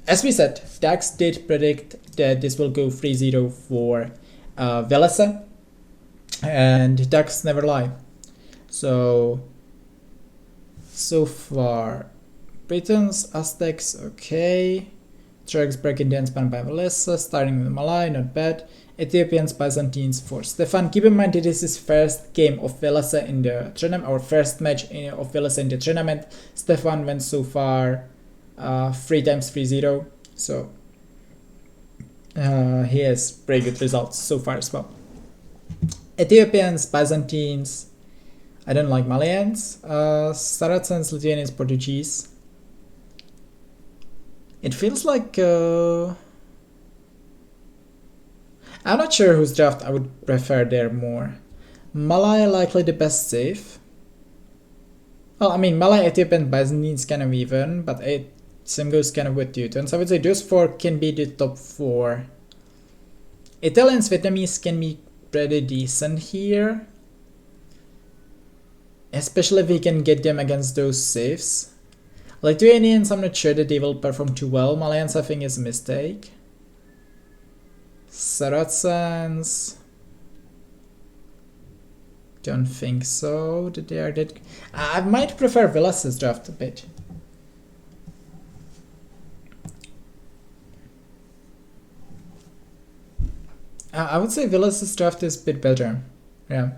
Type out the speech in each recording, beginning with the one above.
as we said, Dax did predict that this will go 3-0 for Villese, and Dax never lie. So far, Britons, Aztecs, okay. Turks breaking the span by Villese, starting with Malay, not bad. Ethiopians, Byzantines for Stefan. Keep in mind that this is first game of Villese in the tournament, or first match of Villese in the tournament. Stefan went so far 3 times 3-0, so he has pretty good results so far as well. Ethiopians, Byzantines, I don't like Malayans, Saracens, Lithuanians, Portuguese. It feels like I'm not sure whose draft I would prefer there more. Malay likely the best safe. Well, I mean, Malay, Ethiopian, Byzantines kind of even, but same goes kind of with Teutons. I would say those 4 can be the top 4. Italians, Vietnamese can be pretty decent here, especially if we can get them against those safes. Lithuanians, I'm not sure that they will perform too well. Malayans, I think, is a mistake. Saracens, don't think so that they are that. I might prefer Villase's draft a bit. I would say Villase's draft is a bit better. Yeah.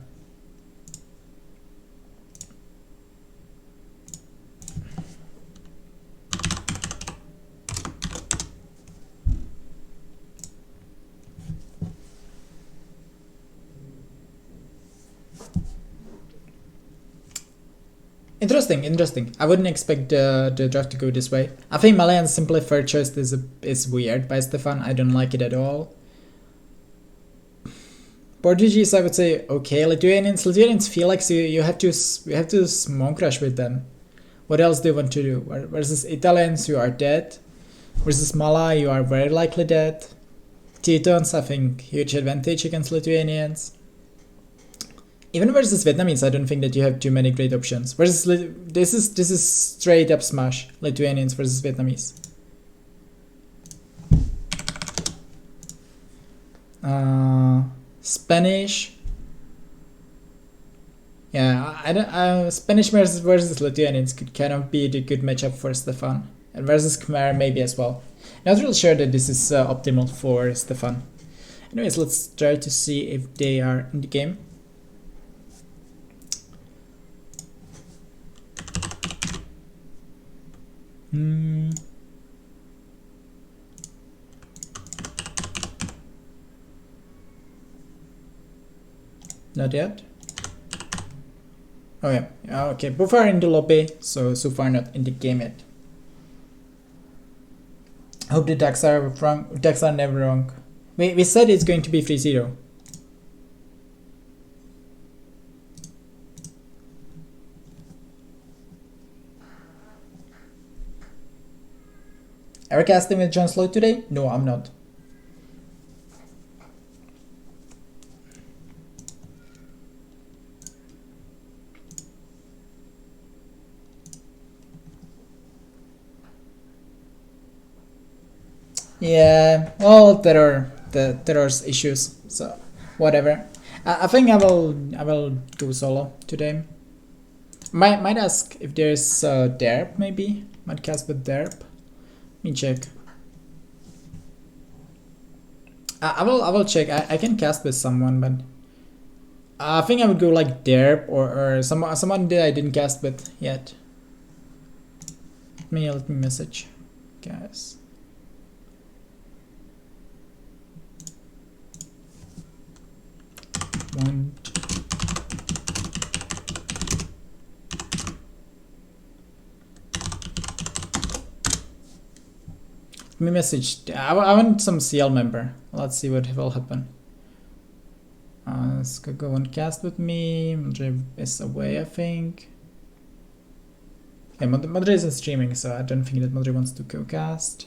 Interesting. I wouldn't expect the draft to go this way. I think Malayan's simply third choice is weird by Stefan. I don't like it at all. Portuguese, I would say okay. Lithuanians feel like you have to smoke rush with them. What else do you want to do? Versus Italians, you are dead. Versus Malay, you are very likely dead. Teutons, I think huge advantage against Lithuanians. Even versus Vietnamese, I don't think that you have too many great options. Versus this is straight up smash. Lithuanians versus Vietnamese. Spanish. Yeah, Spanish versus Lithuanians could kind of be the good matchup for Stefan, and versus Khmer maybe as well. Not really sure that this is optimal for Stefan. Anyways, let's try to see if they are in the game. Not yet. Oh yeah, okay. Both are in the lobby, so far not in the game yet. I hope the decks are wrong. Decks are never wrong. We said it's going to be 3-0. Are you casting with John Sloyd today? No, I'm not. Yeah, well, there's issues, so whatever. I think I will go solo today. Might ask if there's derp maybe. Might cast with derp. Let me check. I will check. I can cast with someone, but I think I would go like derp or someone that I didn't cast with yet. Let me message, guys. One. Let me message. I want some CL member. Let's see what will happen. Let's go and cast with me. Madre is away, I think. Yeah, Madre isn't streaming, so I don't think that Madre wants to co-cast.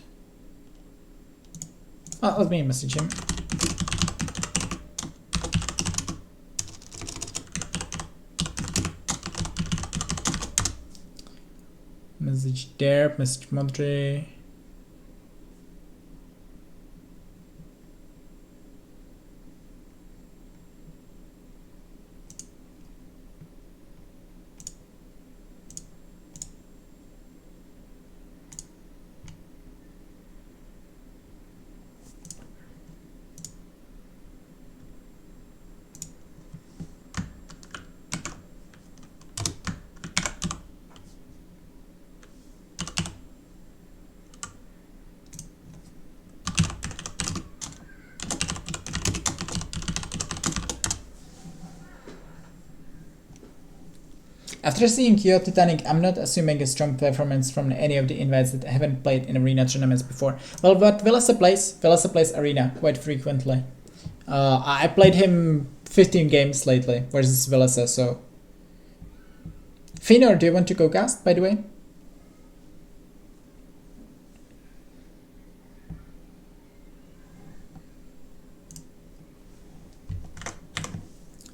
Let me message him. Message Derp, message Madre. After seeing Kyo Titanic, I'm not assuming a strong performance from any of the invites that haven't played in arena tournaments before. Well, but Villese plays arena quite frequently. I played him 15 games lately versus Villese, so... Finor, do you want to go cast, by the way?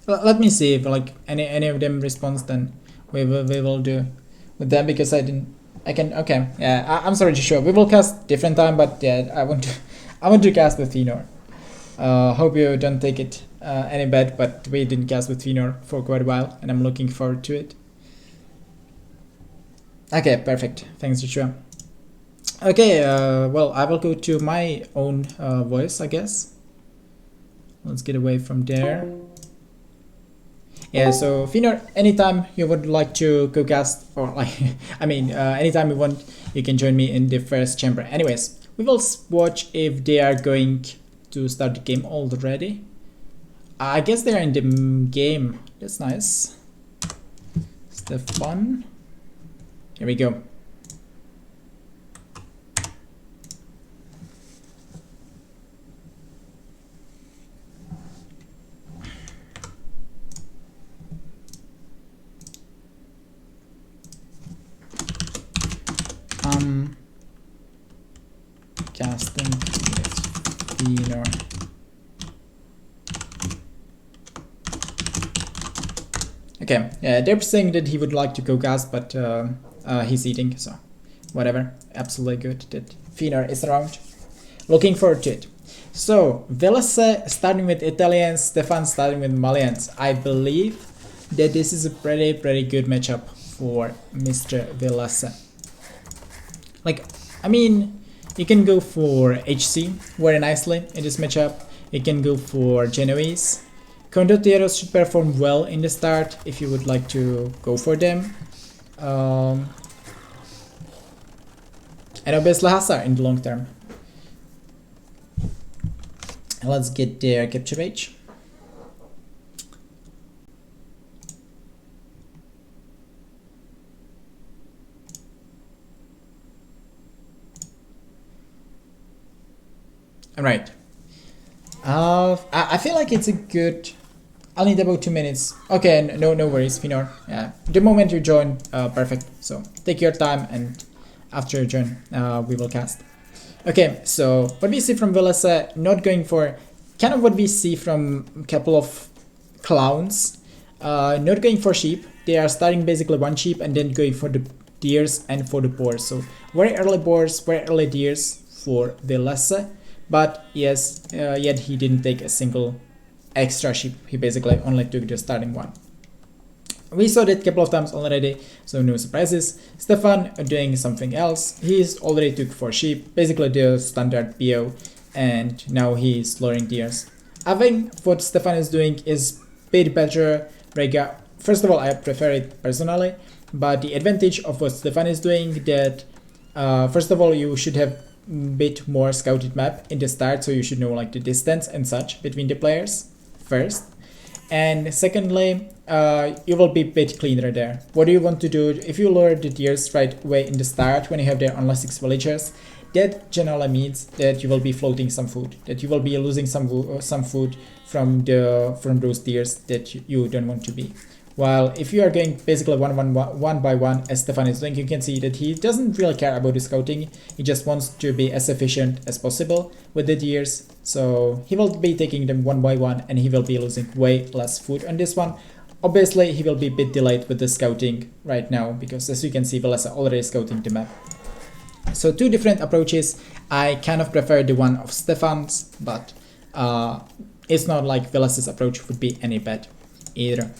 Let me see if like any of them responds, then we will do with them, because I can. Okay, yeah, I'm sorry to show. We will cast different time, but yeah, I want to cast with Finor. Hope you don't take it any bad, but we didn't cast with Finor for quite a while, and I'm looking forward to it. Okay, perfect. Thanks, Joshua. Okay, well, I will go to my own voice, I guess. Let's get away from there. Yeah, so Finor, anytime you would like to go cast, or like, I mean, anytime you want, you can join me in the first chamber. Anyways, we will watch if they are going to start the game already. I guess they are in the game. That's nice. Stefan. Here we go. Casting with Finor. Okay, yeah, they're saying that he would like to go cast, but he's eating, so whatever. Absolutely good that Finor is around. Looking forward to it. So, Villese starting with Italians, Stefan starting with Malians. I believe that this is a pretty good matchup for Mr. Villese. Like, I mean, you can go for HC very nicely in this matchup. You can go for Genoese. Condotieros should perform well in the start if you would like to go for them. And obviously Hasar in the long term. Let's get their capture page. Alright. I feel like it's a good... I'll need about 2 minutes. Okay, no worries, Finor. Yeah, the moment you join, perfect. So take your time, and after you join, we will cast. Okay, so what we see from Villese, not going for kind of what we see from a couple of clowns. Not going for sheep. They are starting basically one sheep and then going for the deers and for the boars. So very early boars, very early deers for Villese. But yes, yet he didn't take a single extra sheep. He basically only took the starting one. We saw that a couple of times already, so no surprises. Stefan doing something else. He's already took 4 sheep, basically the standard BO, and now he's luring deers. I think what Stefan is doing is a bit better. First of all, I prefer it personally, but the advantage of what Stefan is doing that first of all, you should have bit more scouted map in the start, so you should know like the distance and such between the players first, and secondly, you will be a bit cleaner there. What do you want to do if you lure the deers right away in the start when you have there only 6 villagers? That generally means that you will be floating some food, that you will be losing some food from those deers that you don't want to be. While if you are going basically one by one, as Stefan is doing, you can see that he doesn't really care about the scouting. He just wants to be as efficient as possible with the deers. So he will be taking them one by one, and he will be losing way less food on this one. Obviously, he will be a bit delayed with the scouting right now, because as you can see, Villese already scouting the map. So 2 different approaches. I kind of prefer the one of Stefan's, but it's not like Villese's approach would be any bad either.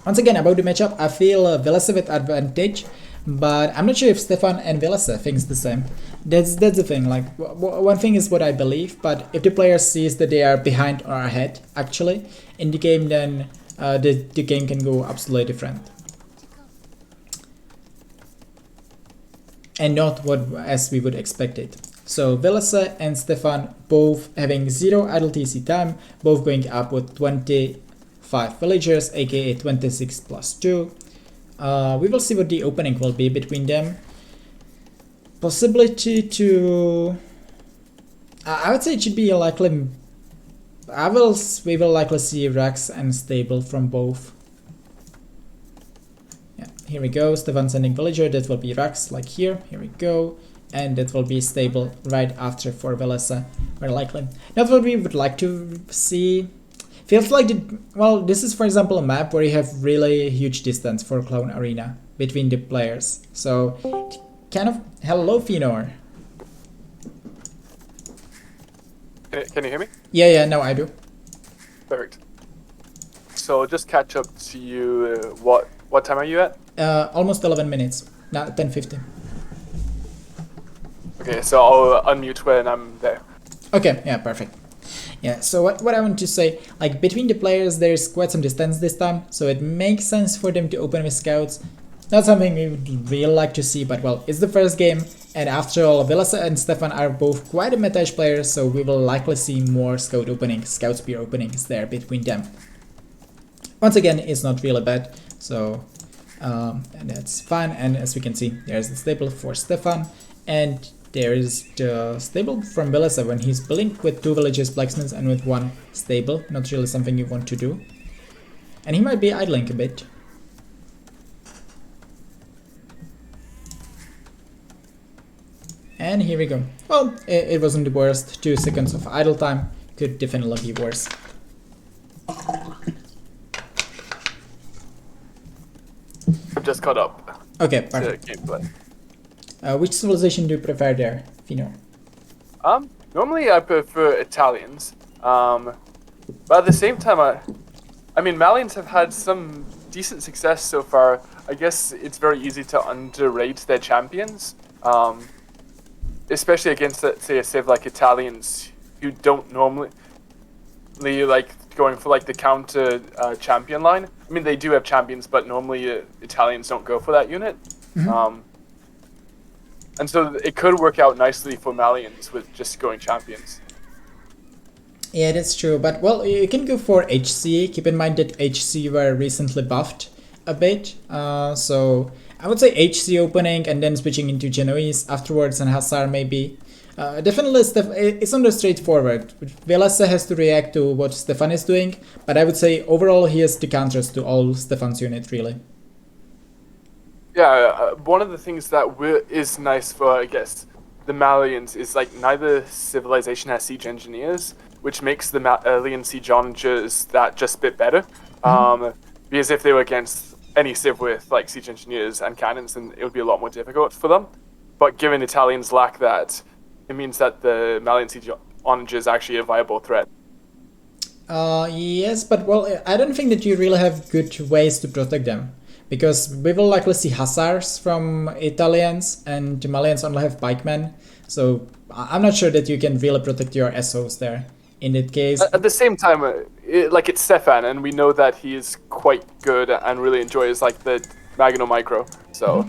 Once again, about the matchup, I feel Villese with advantage, but I'm not sure if Stefan and Villese thinks the same. That's the thing, like, one thing is what I believe, but if the player sees that they are behind or ahead, actually, in the game, then the game can go absolutely different. And not what as we would expect it. So Villese and Stefan both having 0 idle TC time, both going up with 20 5 villagers, aka 26 plus 2. We will see what the opening will be between them. Possibility to... I would say it should be likely... we will likely see Rex and Stable from both. Yeah, here we go. Stefan sending villager. That will be Rex, like here. Here we go. And that will be Stable right after for Villese, very likely. Not what we would like to see. Feels like, this is for example a map where you have really huge distance for Clone Arena between the players. So, kind of, hello Finor. Can you hear me? Yeah, now I do. Perfect. So just catch up to you. What time are you at? Almost 11 minutes. Now 10:15. Okay, so I'll unmute when I'm there. Okay, yeah, perfect. Yeah, so what I want to say, like between the players there's quite some distance this time, so it makes sense for them to open with scouts. Not something we would really like to see, but well, it's the first game, and after all, Villese and Stefan are both quite a meta-ish players, so we will likely see more scout spear openings there between them. Once again, it's not really bad, so and that's fine. And as we can see, there's the stable for Stefan, and there is the stable from Villese when he's building with 2 villages blacksmiths and with 1 stable. Not really something you want to do. And he might be idling a bit. And here we go. Well, it wasn't the worst. 2 seconds of idle time. Could definitely be worse. I've just caught up. Okay, perfect. Gameplay. Which civilization do you prefer there, Fino? Normally I prefer Italians. But at the same time, I mean, Malians have had some decent success so far. I guess it's very easy to underrate their champions. Especially against, say, a civ like Italians, who don't normally like going for like the counter champion line. I mean, they do have champions, but normally Italians don't go for that unit. Mm-hmm. And so it could work out nicely for Malians with just going champions. Yeah, that's true. But well, you can go for HC. Keep in mind that HC were recently buffed a bit. So I would say HC opening and then switching into Genoese afterwards and Hussar maybe. Definitely, it's not straightforward. Villese has to react to what Stefan is doing, but I would say overall he has the counters to all Stefan's unit, really. Yeah, one of the things that is nice for, I guess, the Malians is like neither civilization has siege engineers, which makes the Malian siege onagers that just a bit better. Because if they were against any civ with like siege engineers and cannons, then it would be a lot more difficult for them. But given Italians lack that, it means that the Malian siege onager is actually a viable threat. Yes, but well, I don't think that you really have good ways to protect them. Because we will likely see Hussars from Italians, and the Malians only have pikemen. So I'm not sure that you can really protect your SOs there. In that case, at the same time, it's Stefan, and we know that he is quite good and really enjoys like the Magno Micro. So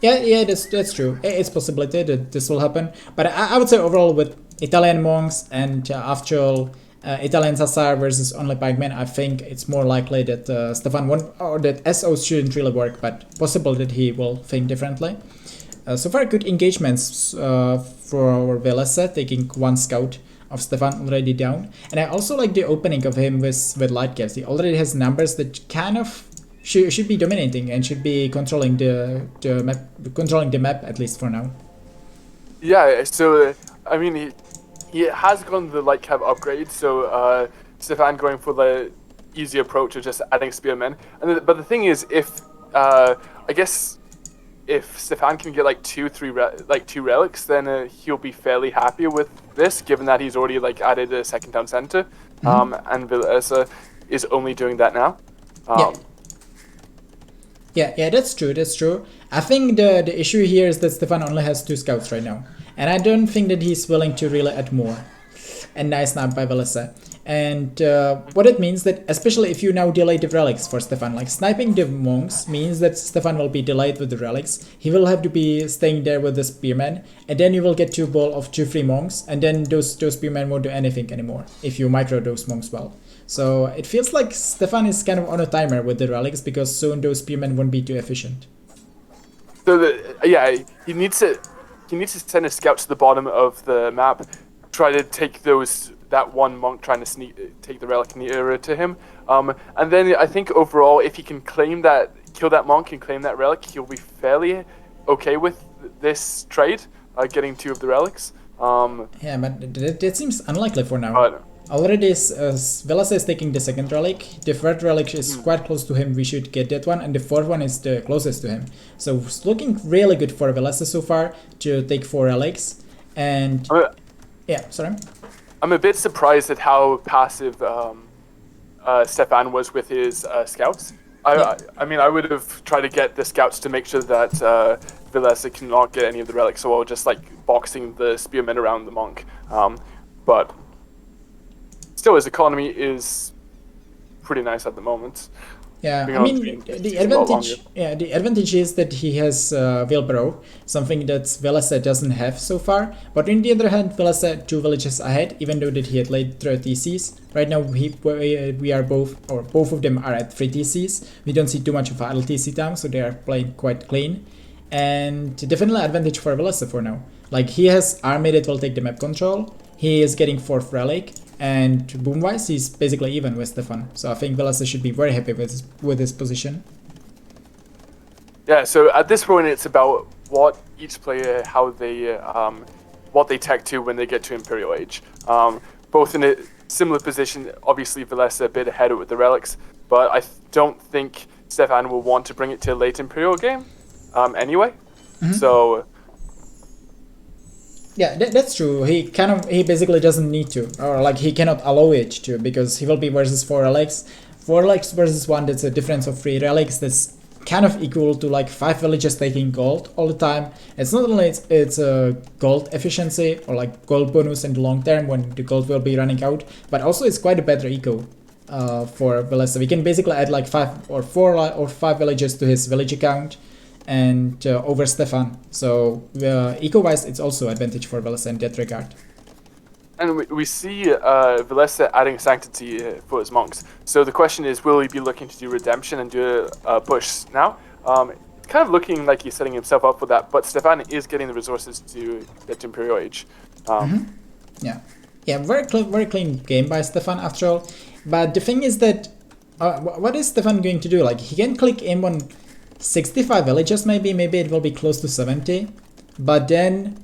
yeah, that's true. It's a possibility that this will happen. But I would say overall with Italian monks and after all Italian Hussar versus only pikemen, I think it's more likely that Stefan won't, or that SOs shouldn't really work, but possible that he will think differently. So far, good engagements for Villese, taking 1 scout of Stefan already down. And I also like the opening of him with light caps. He already has numbers that kind of should be dominating and should be controlling the map at least for now. Yeah, so I mean he has gone the light cap upgrade, so Stefan going for the easy approach of just adding spearmen. But the thing is, if I guess if Stefan can get like 2 relics, then he'll be fairly happy with this, given that he's already like added a second town center, and Villese is only doing that now. Yeah, that's true. I think the issue here is that Stefan only has 2 scouts right now. And I don't think that he's willing to really add more. And nice snipe by Villese. And what it means that, especially if you now delay the relics for Stefan, like sniping the monks means that Stefan will be delayed with the relics. He will have to be staying there with the spearmen, and then you will get 2 ball of 2 free monks, and then those spearmen won't do anything anymore if you micro those monks well. So it feels like Stefan is kind of on a timer with the relics because soon those spearmen won't be too efficient. So yeah, he needs to send a scout to the bottom of the map, try to take that one monk trying to take the relic nearer to him, and then I think overall, if he can kill that monk and claim that relic, he'll be fairly okay with this trade, getting 2 of the relics. Yeah, but that seems unlikely for now. But, already, Villese is taking the 2nd relic. The 3rd relic is quite close to him. We should get that one, and the 4th one is the closest to him. So it's looking really good for Villese so far to take 4 relics. And yeah, sorry. I'm a bit surprised at how passive Stefan was with his scouts. I mean, I would have tried to get the scouts to make sure that Villese cannot get any of the relics, so I'll just like boxing the spearmen around the monk. But still, his economy is pretty nice at the moment. Yeah, I mean, the advantage is that he has wheelbarrow, something that Villese doesn't have so far. But on the other hand, Villese 2 villages ahead, even though that he had laid 3 TCs. Right now, we are both of them are at 3 TCs. We don't see too much of idle TC time, so they are playing quite clean. And definitely advantage for Villese for now. Like, he has army that will take the map control. He is getting 4th relic. And boom-wise, he's basically even with Stefan. So I think Villese should be very happy with his position. Yeah, so at this point, it's about what each player, what they tech to when they get to Imperial Age. Both in a similar position, obviously Villese a bit ahead with the relics, but I don't think Stefan will want to bring it to a late Imperial game anyway. So... yeah, that's true. He basically doesn't need to, or like he cannot allow it to, because he will be versus 4 relics. 4 relics versus 1, that's a difference of 3 relics. That's kind of equal to like 5 villages taking gold all the time. It's not only it's a gold efficiency or like gold bonus in the long term when the gold will be running out, but also it's quite a better eco for Villese. We can basically add like 5 or 4 or 5 villages to his village account and over Stefan. So eco-wise, it's also advantage for Villese in that regard. And we see Villese adding Sanctity for his monks. So the question is, will he be looking to do Redemption and do a push now? It's kind of looking like he's setting himself up for that, but Stefan is getting the resources to get to Imperial Age. Yeah, very clean game by Stefan after all. But the thing is that, what is Stefan going to do? Like, he can click aim on 65 villages maybe it will be close to 70, but then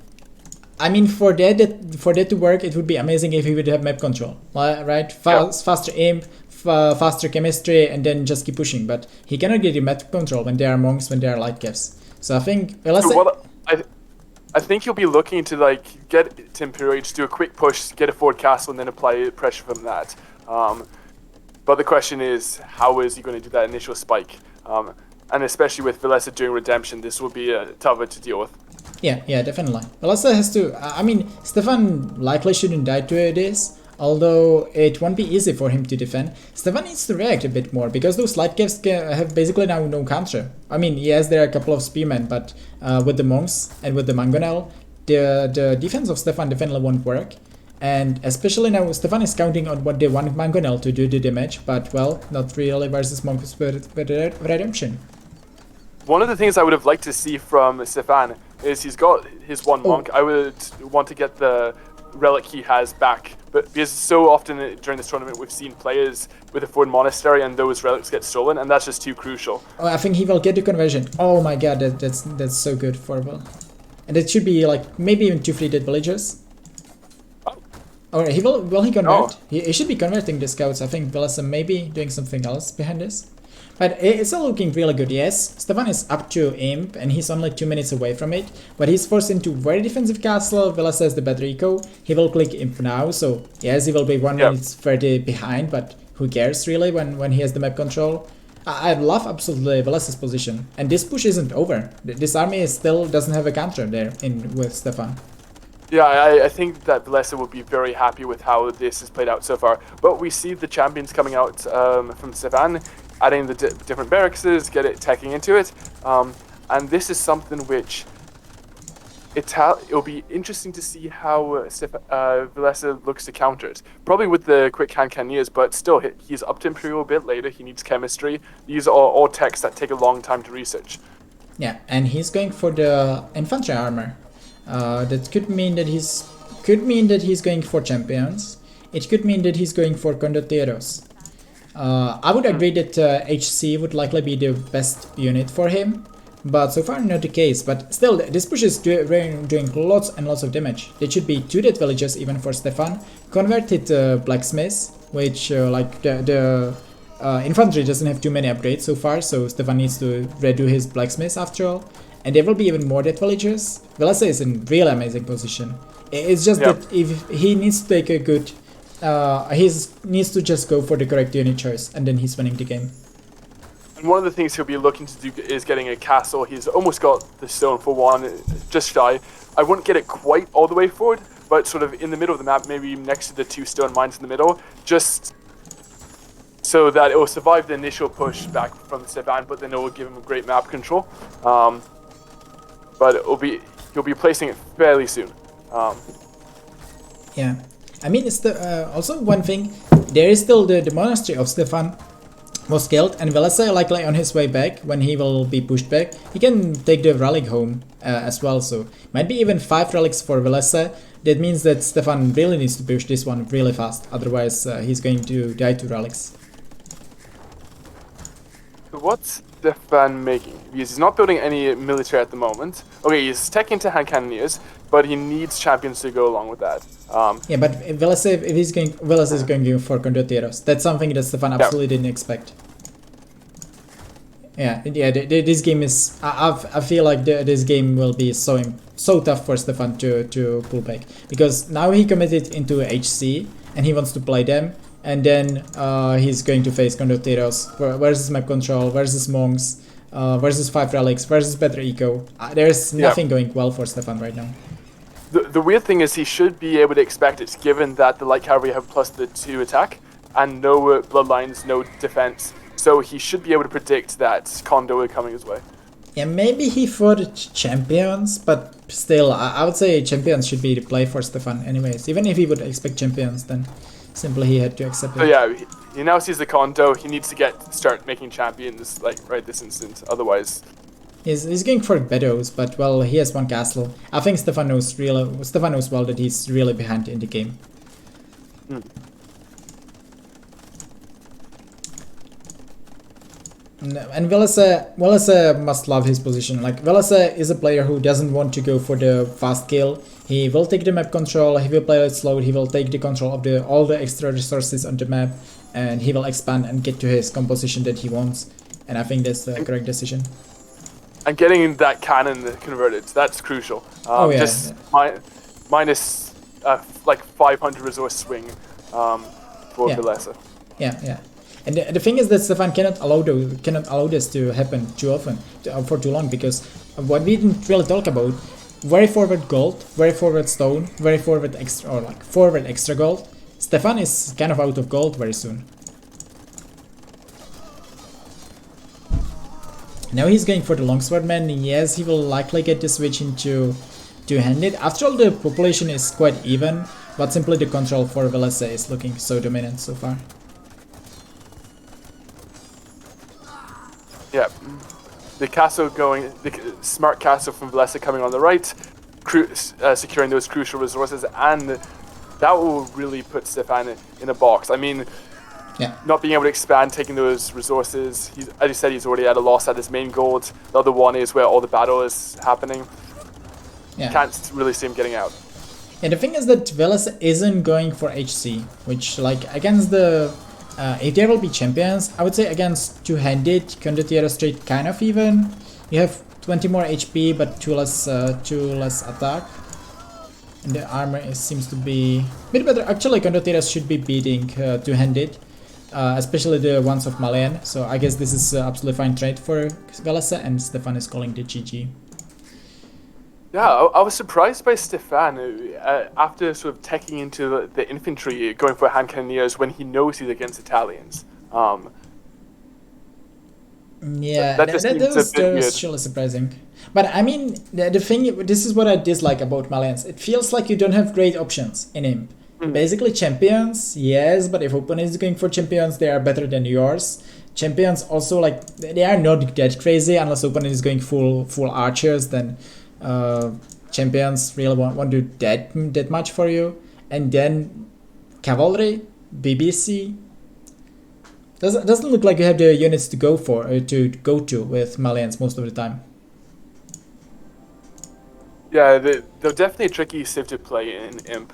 I mean for that to work, it would be amazing if he would have map control, right? Faster aim, faster chemistry, and then just keep pushing. But he cannot get the map control when there are monks, when there are light caps. So I think I think he'll be looking to like get to Imperial Age, do a quick push, get a forward castle, and then apply pressure from that. But the question is, how is he going to do that initial spike? And especially with Villese doing Redemption, this will be tougher to deal with. Yeah, definitely. Villese has to... I mean, Stefan likely shouldn't die to this, although it won't be easy for him to defend. Stefan needs to react a bit more, because those light caps have basically now no counter. I mean, yes, there are a couple of spearmen, but with the monks and with the mangonel, the defense of Stefan definitely won't work. And especially now, Stefan is counting on what they want mangonel to do the damage, but well, not really versus monks with Redemption. One of the things I would have liked to see from Stefan is he's got his one monk. I would want to get the relic he has back, but because so often during this tournament we've seen players with a foreign monastery and those relics get stolen, and that's just too crucial. Oh, I think he will get the conversion. Oh my god, that's so good for Will. And it should be like maybe even 2 fleeted villagers. Or will he convert? He should be converting the scouts. I think Villese may be doing something else behind this. But it's all looking really good, yes. Stefan is up to Imp, and he's only 2 minutes away from it. But he's forced into very defensive castle. Villese has the better eco. He will click Imp now, so yes, he will be 1 minute 30 behind, but who cares really when he has the map control? I love absolutely Villese's position. And this push isn't over. This army still doesn't have a counter there with Stefan. Yeah, I think that Villese will be very happy with how this has played out so far. But we see the champions coming out from Stefan, adding the different barracks, get it teching into it. And this is something which it'll be interesting to see how Villese looks to counter it. Probably with the quick hand cannoneers, but still, he's up to Imperial a bit later. He needs chemistry. These are all techs that take a long time to research. Yeah, and he's going for the infantry armor. That could mean that he's going for champions. It could mean that he's going for condotieros. I would agree that HC would likely be the best unit for him, but so far not the case. But still, this push is doing lots and lots of damage. There should be 2 dead villagers even for Stefan. Converted blacksmiths, which like the infantry doesn't have too many upgrades so far, so Stefan needs to redo his blacksmiths after all. And there will be even more dead villagers. Villese is in really amazing position. It's just that if he needs to take a good he needs to just go for the correct unit choice, and then he's winning the game. And one of the things he'll be looking to do is getting a castle. He's almost got the stone for one, just shy. I wouldn't get it quite all the way forward, but sort of in the middle of the map, maybe next to the 2 stone mines in the middle, just so that it will survive the initial push back from Stefan, but then it will give him great map control. But he'll be placing it fairly soon. Yeah. I mean, it's also one thing, there is still the monastery of Stefan was killed, and Villese likely on his way back, when he will be pushed back, he can take the relic home as well, so might be even 5 relics for Villese. That means that Stefan really needs to push this one really fast, otherwise he's going to die to relics. What's Stefan making? Because he's not building any military at the moment. Okay, he's tech into hand cannoneers, but he needs champions to go along with that. Yeah, but Villese, if he's going, Villese is going for condotieros. That's something that Stefan absolutely didn't expect. Yeah, this game is. I feel like this game will be so tough for Stefan to pull back, because now he committed into HC and he wants to play them, and then he's going to face condotieros versus map control, versus monks, versus 5 relics, versus better eco. There's nothing going well for Stefan right now. The weird thing is he should be able to expect it, given that the light cavalry have plus the 2 attack and no bloodlines, no defense. So he should be able to predict that Condo is coming his way. Yeah, maybe he thought champions, but still, I would say champions should be the play for Stefan anyways. Even if he would expect champions, then simply he had to accept it. So yeah, he now sees the Condo. He needs to start making champions like right this instant. Otherwise, he's going for Beddoes, but well, he has 1 castle. I think Stefan knows well that he's really behind in the game. And Villese must love his position. Like, Villese is a player who doesn't want to go for the fast kill. He will take the map control, he will play it slow, he will take the control of all the extra resources on the map, and he will expand and get to his composition that he wants. And I think that's the correct decision. And getting that cannon converted, that's crucial. Just minus like 500 resource swing for Villese. Yeah. And the thing is that Stefan cannot allow this to happen too often, for too long, because what we didn't really talk about, very forward gold, very forward stone, very forward extra, or like forward extra gold. Stefan is kind of out of gold very soon. Now he's going for the longswordman. Yes, he will likely get the switch into two-handed. After all, the population is quite even, but simply the control for Villese is looking so dominant so far. Yeah, the smart castle from Villese coming on the right, securing those crucial resources, and that will really put Stefan in a box. I mean, not being able to expand, taking those resources, as you said, he's already at a loss at his main gold. The other one is where all the battle is happening. Yeah. Can't really see him getting out. Yeah, the thing is that Villese isn't going for HC, which, like, against the... if there will be champions, I would say against two-handed, Condottiero straight kind of even. You have 20 more HP, but two less attack. And the armor seems to be a bit better. Actually, Condottiero should be beating two-handed, especially the ones of Malian. So I guess this is absolutely fine trade for Villese, and Stefan is calling the GG. Yeah, I was surprised by Stefan after sort of teching into the infantry, going for hand cannoneers when he knows he's against Italians. Yeah, That just seems a bit that weird. was really surprising. But I mean, the thing, this is what I dislike about Malians. It feels like you don't have great options in him. Basically, champions, yes, but if opponent is going for champions, they are better than yours. Champions also, like, they are not that crazy unless opponent is going full archers, then champions really won't do that much for you. And then cavalry, BBC. Doesn't look like you have the units to go for to go to with Malians most of the time. Yeah, they're definitely a tricky civ to play in Imp.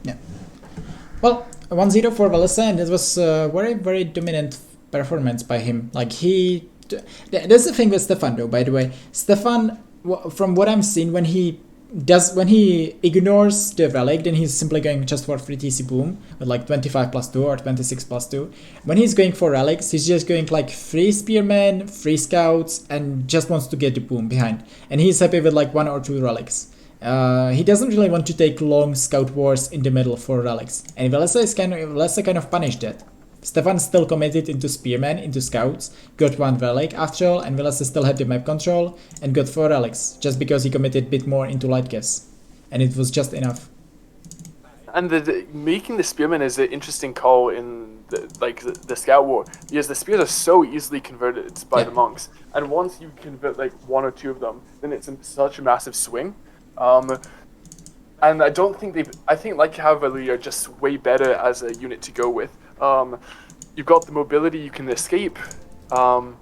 Yeah. Well, 1-0 for Villese, and it was a very dominant performance by him. Like that's the thing with Stefan though. By the way, Stefan, from what I'm seeing, when he ignores the relic, then he's simply going just for free TC boom with like 25+2 or 26+2. When he's going for relics, he's just going like 3 spearmen, 3 scouts, and just wants to get the boom behind. And he's happy with like 1 or 2 relics. He doesn't really want to take long scout wars in the middle for relics. And Villese kind of punished that. Stefan still committed into spearmen, into scouts, got 1 relic after all, and Villese still had the map control and got 4 relics, just because he committed a bit more into light gas. And it was just enough. And making the spearmen is an interesting call in the scout war, because the spears are so easily converted by the monks. And once you convert like 1 or 2 of them, then it's such a massive swing. And I don't think I think like cavalry are just way better as a unit to go with. You've got the mobility, you can escape, and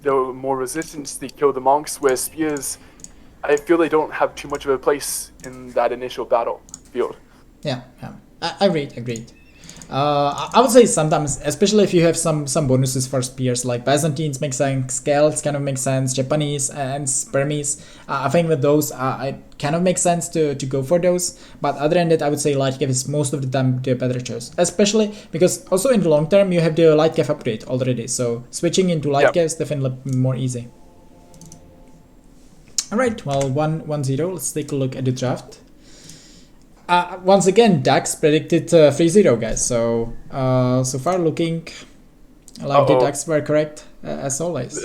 they're more resistant to kill the monks, where spears, I feel they don't have too much of a place in that initial battlefield. Yeah. Agreed. I would say sometimes, especially if you have some bonuses for spears, like Byzantines make sense, Celts kind of make sense, Japanese and Burmese. I think with those, it kind of makes sense to go for those. But other than that, I would say light cav is most of the time the better choice, especially because also in the long term you have the light cav upgrade already. So switching into light cav is definitely more easy. All right, well, 1-0. Let's take a look at the draft. Once again, Dax predicted 3-0, guys. So so far looking like the Dax were correct as always.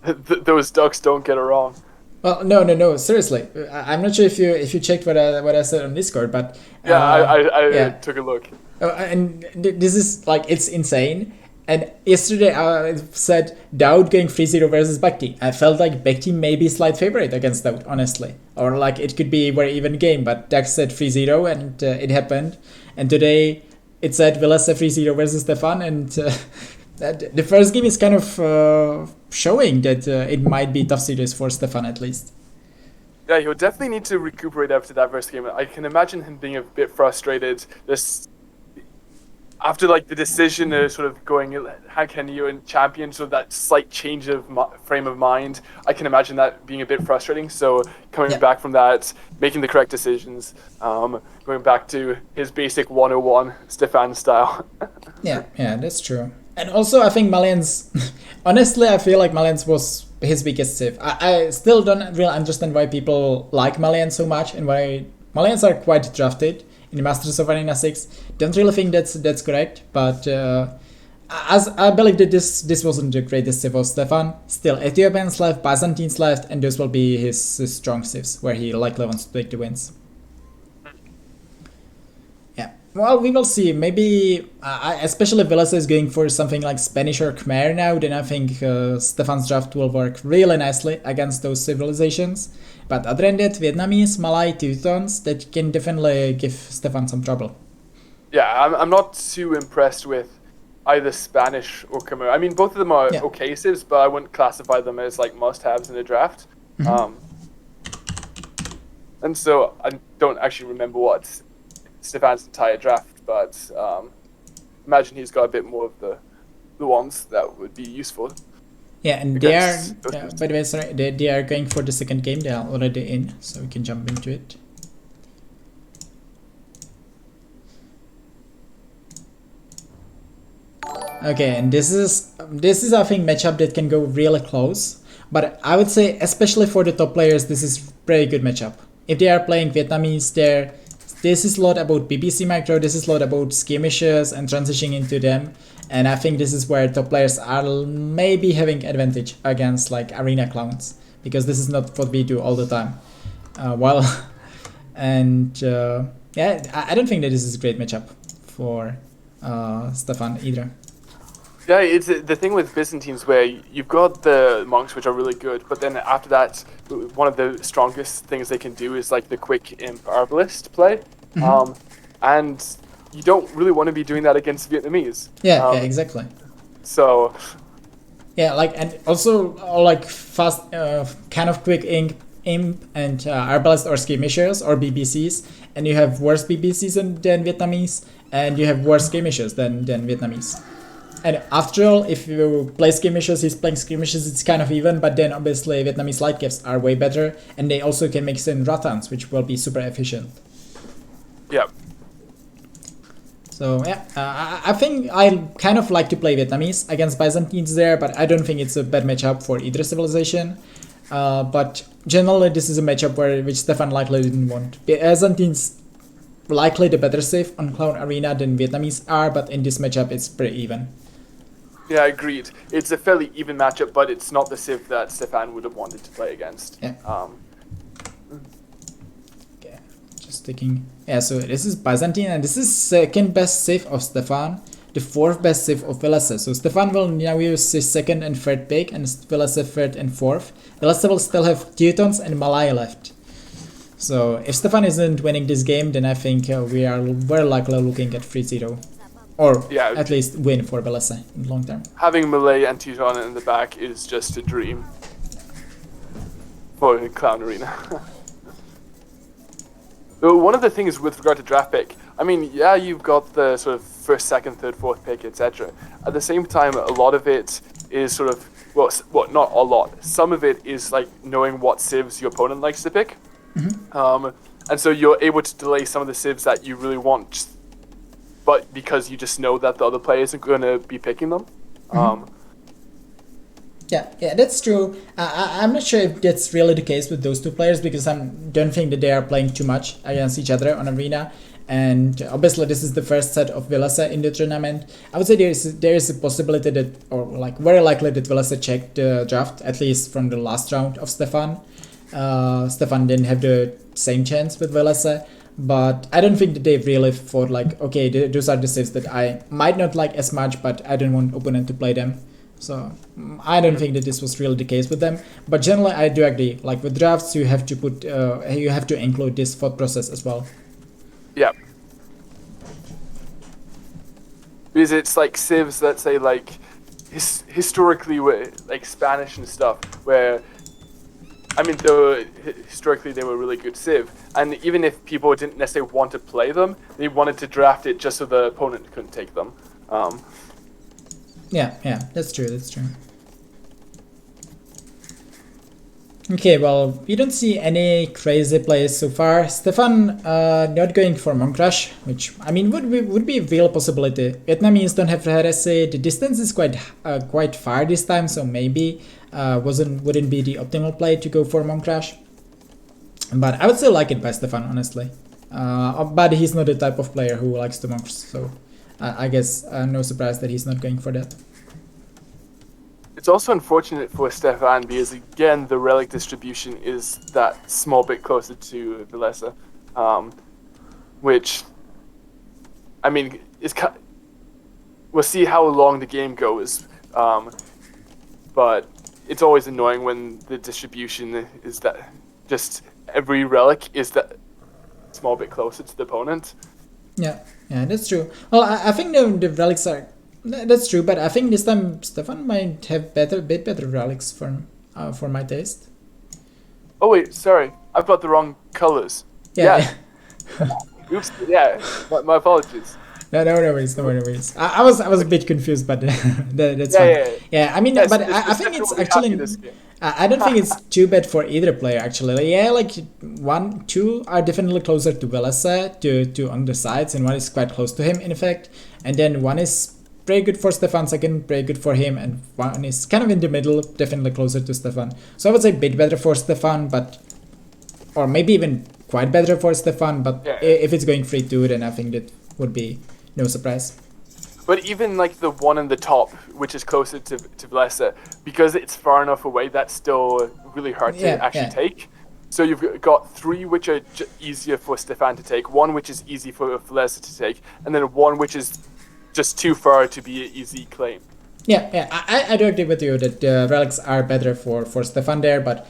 Those ducks don't get it wrong. Well, no. Seriously, I'm not sure if you checked what I said on Discord, but I took a look. And this is like, it's insane. And yesterday I said Daud going 3-0 versus Bhakti. I felt like Bhakti may be slight favorite against Daud, honestly. Or like it could be a very even game, but Dax said 3-0 and it happened. And today it said Villese 3-0 versus Stefan, and the first game is kind of showing that it might be tough series for Stefan at least. Yeah, he'll definitely need to recuperate after that first game. I can imagine him being a bit frustrated. After like the decision of sort of going, how can you and champion, so that slight change of frame of mind, I can imagine that being a bit frustrating. So coming back from that, making the correct decisions, going back to his basic 101 Stefan style. yeah, that's true. And also I think Malians, honestly I feel like Malians was his weakest civ. I still don't really understand why people like Malians so much, and why Malians are quite drafted in the Masters of Arena 6. Don't really think that's correct, but as I believe that this wasn't the greatest civ of Stefan. Still, Ethiopians left, Byzantines left, and those will be his strong civs, where he likely wants to take the wins. Yeah, well, we will see. Maybe, especially if Villese is going for something like Spanish or Khmer now, then I think Stefan's draft will work really nicely against those civilizations. But other than that, Vietnamese, Malay, Teutons, that can definitely give Stefan some trouble. Yeah, I'm not too impressed with either Spanish or Khmer. I mean, both of them are okay civs, but I wouldn't classify them as like must-haves in the draft. And so I don't actually remember what Stefan's entire draft, but imagine he's got a bit more of the ones that would be useful. Yeah, and they are, by the way, sorry, they are going for the second game. They are already in, so we can jump into it. Okay, and this is I think matchup that can go really close. But I would say, especially for the top players, this is pretty good matchup. If they are playing Vietnamese, this is a lot about BBC micro. This is a lot about skirmishes and transitioning into them. And I think this is where top players are maybe having advantage against like arena clowns, because this is not what we do all the time. Yeah, I don't think that this is a great matchup for Stefan either. Yeah, it's the thing with Byzantines where you've got the monks, which are really good, but then after that, one of the strongest things they can do is like the quick imp arbalist play, and you don't really want to be doing that against Vietnamese. Yeah, exactly. So. Yeah, like, and also like fast, kind of quick imp and arbalist or skirmishers or BBCs, and you have worse BBCs than Vietnamese, and you have worse skirmishers than Vietnamese. And after all, if you play skirmishes, he's playing skirmishes, it's kind of even, but then obviously Vietnamese light caps are way better, and they also can mix in Rattans, which will be super efficient. Yeah. So yeah, I think I kind of like to play Vietnamese against Byzantines there, but I don't think it's a bad matchup for either civilization. But generally this is a matchup which Stefan likely didn't want. Byzantines likely the better safe on Clown Arena than Vietnamese are, but in this matchup it's pretty even. Yeah, agreed. It's a fairly even matchup, but it's not the civ that Stefan would have wanted to play against. Yeah. Okay, just taking. Yeah, so this is Byzantine, and this is second best civ of Stefan, the fourth best civ of Villese. So Stefan will now use his second and third pick, and Villese third and fourth. Villese will still have Teutons and Malaya left. So if Stefan isn't winning this game, then I think we are very likely looking at 3-0. Or at least win for Villese in the long term. Having Malay and Teuton in the back is just a dream for the Clown Arena. One of the things with regard to draft pick, I mean, yeah, you've got the sort of first, second, third, fourth pick, etc. At the same time, a lot of it is sort of, well, not a lot. Some of it is like knowing what civs your opponent likes to pick. And so you're able to delay some of the civs that you really want, but because you just know that the other player isn't going to be picking them. Yeah, that's true. I'm not sure if that's really the case with those two players, because I don't think that they are playing too much against each other on Arena. And obviously this is the first set of Villese in the tournament. I would say there is a possibility that, or like very likely that Villese checked the draft, at least from the last round of Stefan. Stefan didn't have the same chance with Villese, but I don't think that they really thought like, okay, those are the civs that I might not like as much, but I don't want opponent to play them. So I don't think that this was really the case with them. But generally I do agree, like with drafts you have to put you have to include this thought process as well. Yeah. Because it's like civs that say like historically were like Spanish and stuff, where I mean, though historically they were really good civ, and even if people didn't necessarily want to play them, they wanted to draft it just so the opponent couldn't take them. Yeah, that's true. Okay, well, we don't see any crazy plays so far. Stefan not going for Monk Rush, which I mean would be a real possibility. Vietnamese don't have heresy. The distance is quite far this time, so maybe wouldn't be the optimal play to go for Monk Rush. But I would still like it by Stefan, honestly. But he's not the type of player who likes the monks, so I guess no surprise that he's not going for that. It's also unfortunate for Stefan because, again, the relic distribution is that small bit closer to Villese, which, I mean, we'll see how long the game goes, but it's always annoying when the distribution is that just every relic is that small bit closer to the opponent. Yeah, that's true. Well, I think the relics are... That's true, but I think this time Stefan might have bit better relics for my taste. Oh wait, sorry, I've got the wrong colors. Yeah. Oops. Yeah, my apologies. No worries. I was a bit confused, but that's fine. Yeah. I mean, yes, but I think it's actually. I don't think it's too bad for either player actually. Yeah, like 1, 2 are definitely closer to Villese to on the sides, and one is quite close to him in fact, and then one is pretty good for Stefan, second pretty good for him, and one is kind of in the middle, definitely closer to Stefan. So I would say a bit better for Stefan, or maybe even quite better for Stefan, but if it's going 3-2, then I think that would be no surprise. But even like the one in the top, which is closer to Villese, because it's far enough away, that's still really hard to actually take. So you've got 3 which are easier for Stefan to take, 1 which is easy for Villese to take, and then 1 which is just too far to be an easy claim. Yeah, I do agree with you that the relics are better for Stefan there, but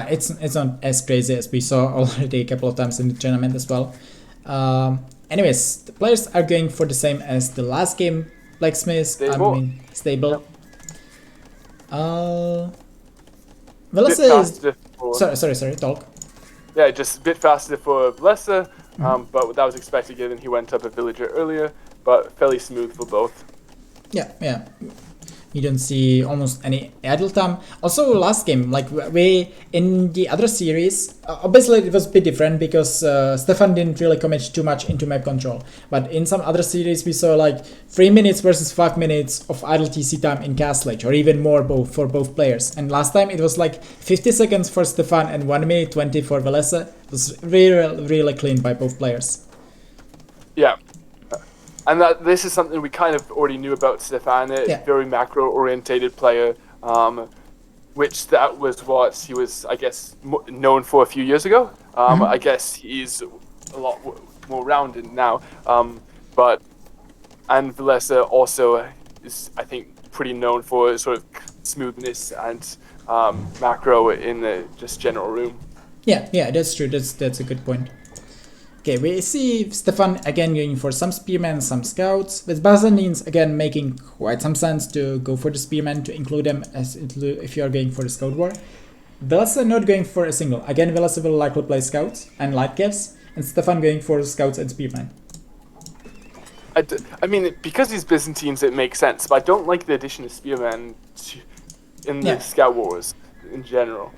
it's not as crazy as we saw already a couple of times in the tournament as well. Anyways, the players are going for the same as the last game. Blacksmith, stable. Villese is... Sorry, talk. Yeah, just a bit faster for Villese, but that was expected given he went up a villager earlier, but fairly smooth for both. Yeah. You don't see almost any idle time. Also, last game, like we in the other series, obviously it was a bit different because Stefan didn't really commit too much into map control. But in some other series, we saw like 3 minutes versus 5 minutes of idle TC time in Castle Age, or even more for both players. And last time it was like 50 seconds for Stefan and 1 minute 20 for Villese. It was really clean by both players. Yeah. And this is something we kind of already knew about Stefan, very macro-orientated player, which that was what he was, I guess, known for a few years ago. I guess he's a lot more rounded now. And Villese also is, I think, pretty known for sort of smoothness and macro in the just general room. Yeah, that's true. That's a good point. Okay, we see Stefan again going for some spearmen, some scouts, with Byzantines again making quite some sense to go for the spearmen, to include them as if you are going for the scout war. Villese not going for a single. Again, Villese will likely play scouts and light caves, and Stefan going for scouts and spearmen. I mean, because he's Byzantines, it makes sense, but I don't like the addition of spearmen in the scout wars in general.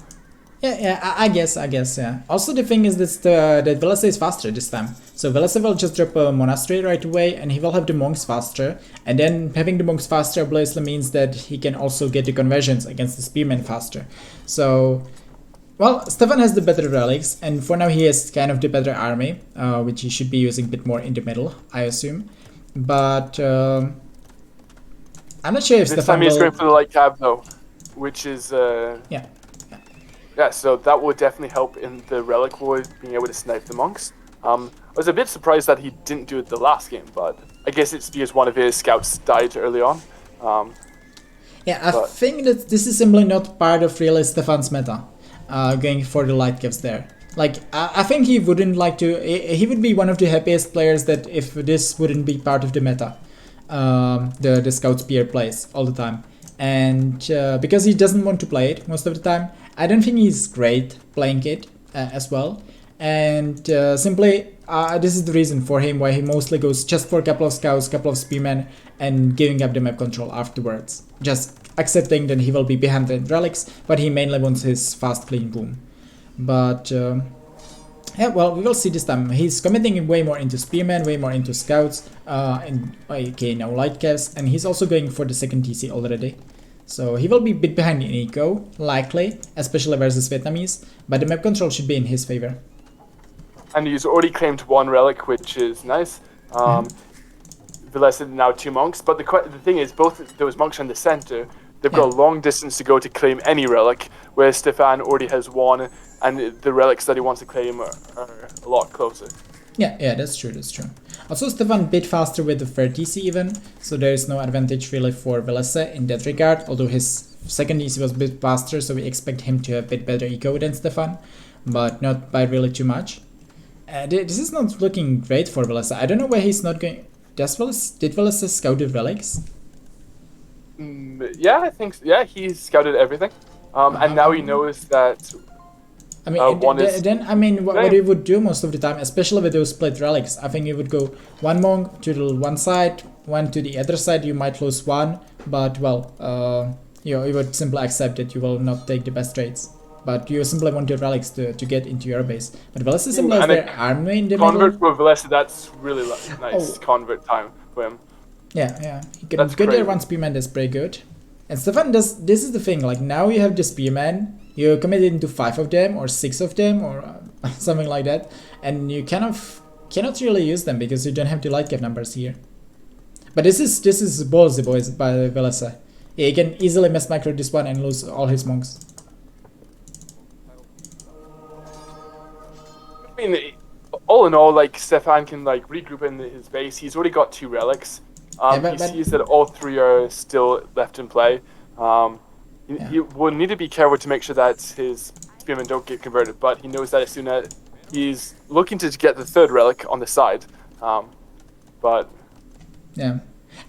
Yeah, I guess, yeah. Also, the thing is that Villese is faster this time. So Villese will just drop a monastery right away, and he will have the monks faster. And then having the monks faster obviously means that he can also get the conversions against the spearmen faster. So, well, Stefan has the better relics, and for now he has kind of the better army, which he should be using a bit more in the middle, I assume. But I'm not sure if this Stefan time he's going for the light cab though, which is Yeah, so that would definitely help in the relic war, being able to snipe the monks. I was a bit surprised that he didn't do it the last game, but I guess it's because one of his scouts died early on. I think that this is simply not part of really Stefan's meta, going for the light caves there. Like, I think he wouldn't like to... He would be one of the happiest players that if this wouldn't be part of the meta, the scout spear plays all the time. And because he doesn't want to play it most of the time, I don't think he's great playing it as well. And simply, this is the reason for him why he mostly goes just for a couple of scouts, couple of spearmen, and giving up the map control afterwards. Just accepting that he will be behind the relics, but he mainly wants his fast clean boom. But yeah, well, we will see this time. He's committing way more into spearmen, way more into scouts, and okay, now light caves, and he's also going for the second TC already. So he will be a bit behind in eco, likely, especially versus Vietnamese, but the map control should be in his favor. And he's already claimed 1 relic, which is nice. Villese now 2 monks, but the thing is, both those monks in the center, they've got a long distance to go to claim any relic, whereas Stefan already has 1, and the relics that he wants to claim are a lot closer. Yeah, that's true. Also, Stefan a bit faster with the third TC even, so there is no advantage really for Villese in that regard, although his second TC was a bit faster, so we expect him to have a bit better eco than Stefan, but not by really too much. This is not looking great for Villese. I don't know why he's not going... Did Villese scout the relics? Yeah, I think so. Yeah, he scouted everything. And now he knows that... I mean, what he would do most of the time, especially with those split relics, I think he would go 1 monk to the one side, 1 to the other side. You might lose 1, but well, you would simply accept that you will not take the best trades. But you simply want your relics to get into your base. But Villese simply has their army in the middle. Convert for Villese, that's really nice convert time for him. Yeah, he can get there 1 spearman, that's pretty good. And Stefan does, this is the thing, like now you have the spearman, you commit into 5 of them or 6 of them or something like that, and you cannot really use them because you don't have the light cap numbers here. But this is ballsy, boys, by Villese. Yeah, he can easily miss micro this one and lose all his monks. I mean, all in all, like Stefan can like regroup in his base. He's already got 2 relics. He sees that all 3 are still left in play. He will need to be careful to make sure that his spearmen don't get converted. But he knows that as soon as he's looking to get the 3rd relic on the side. But yeah.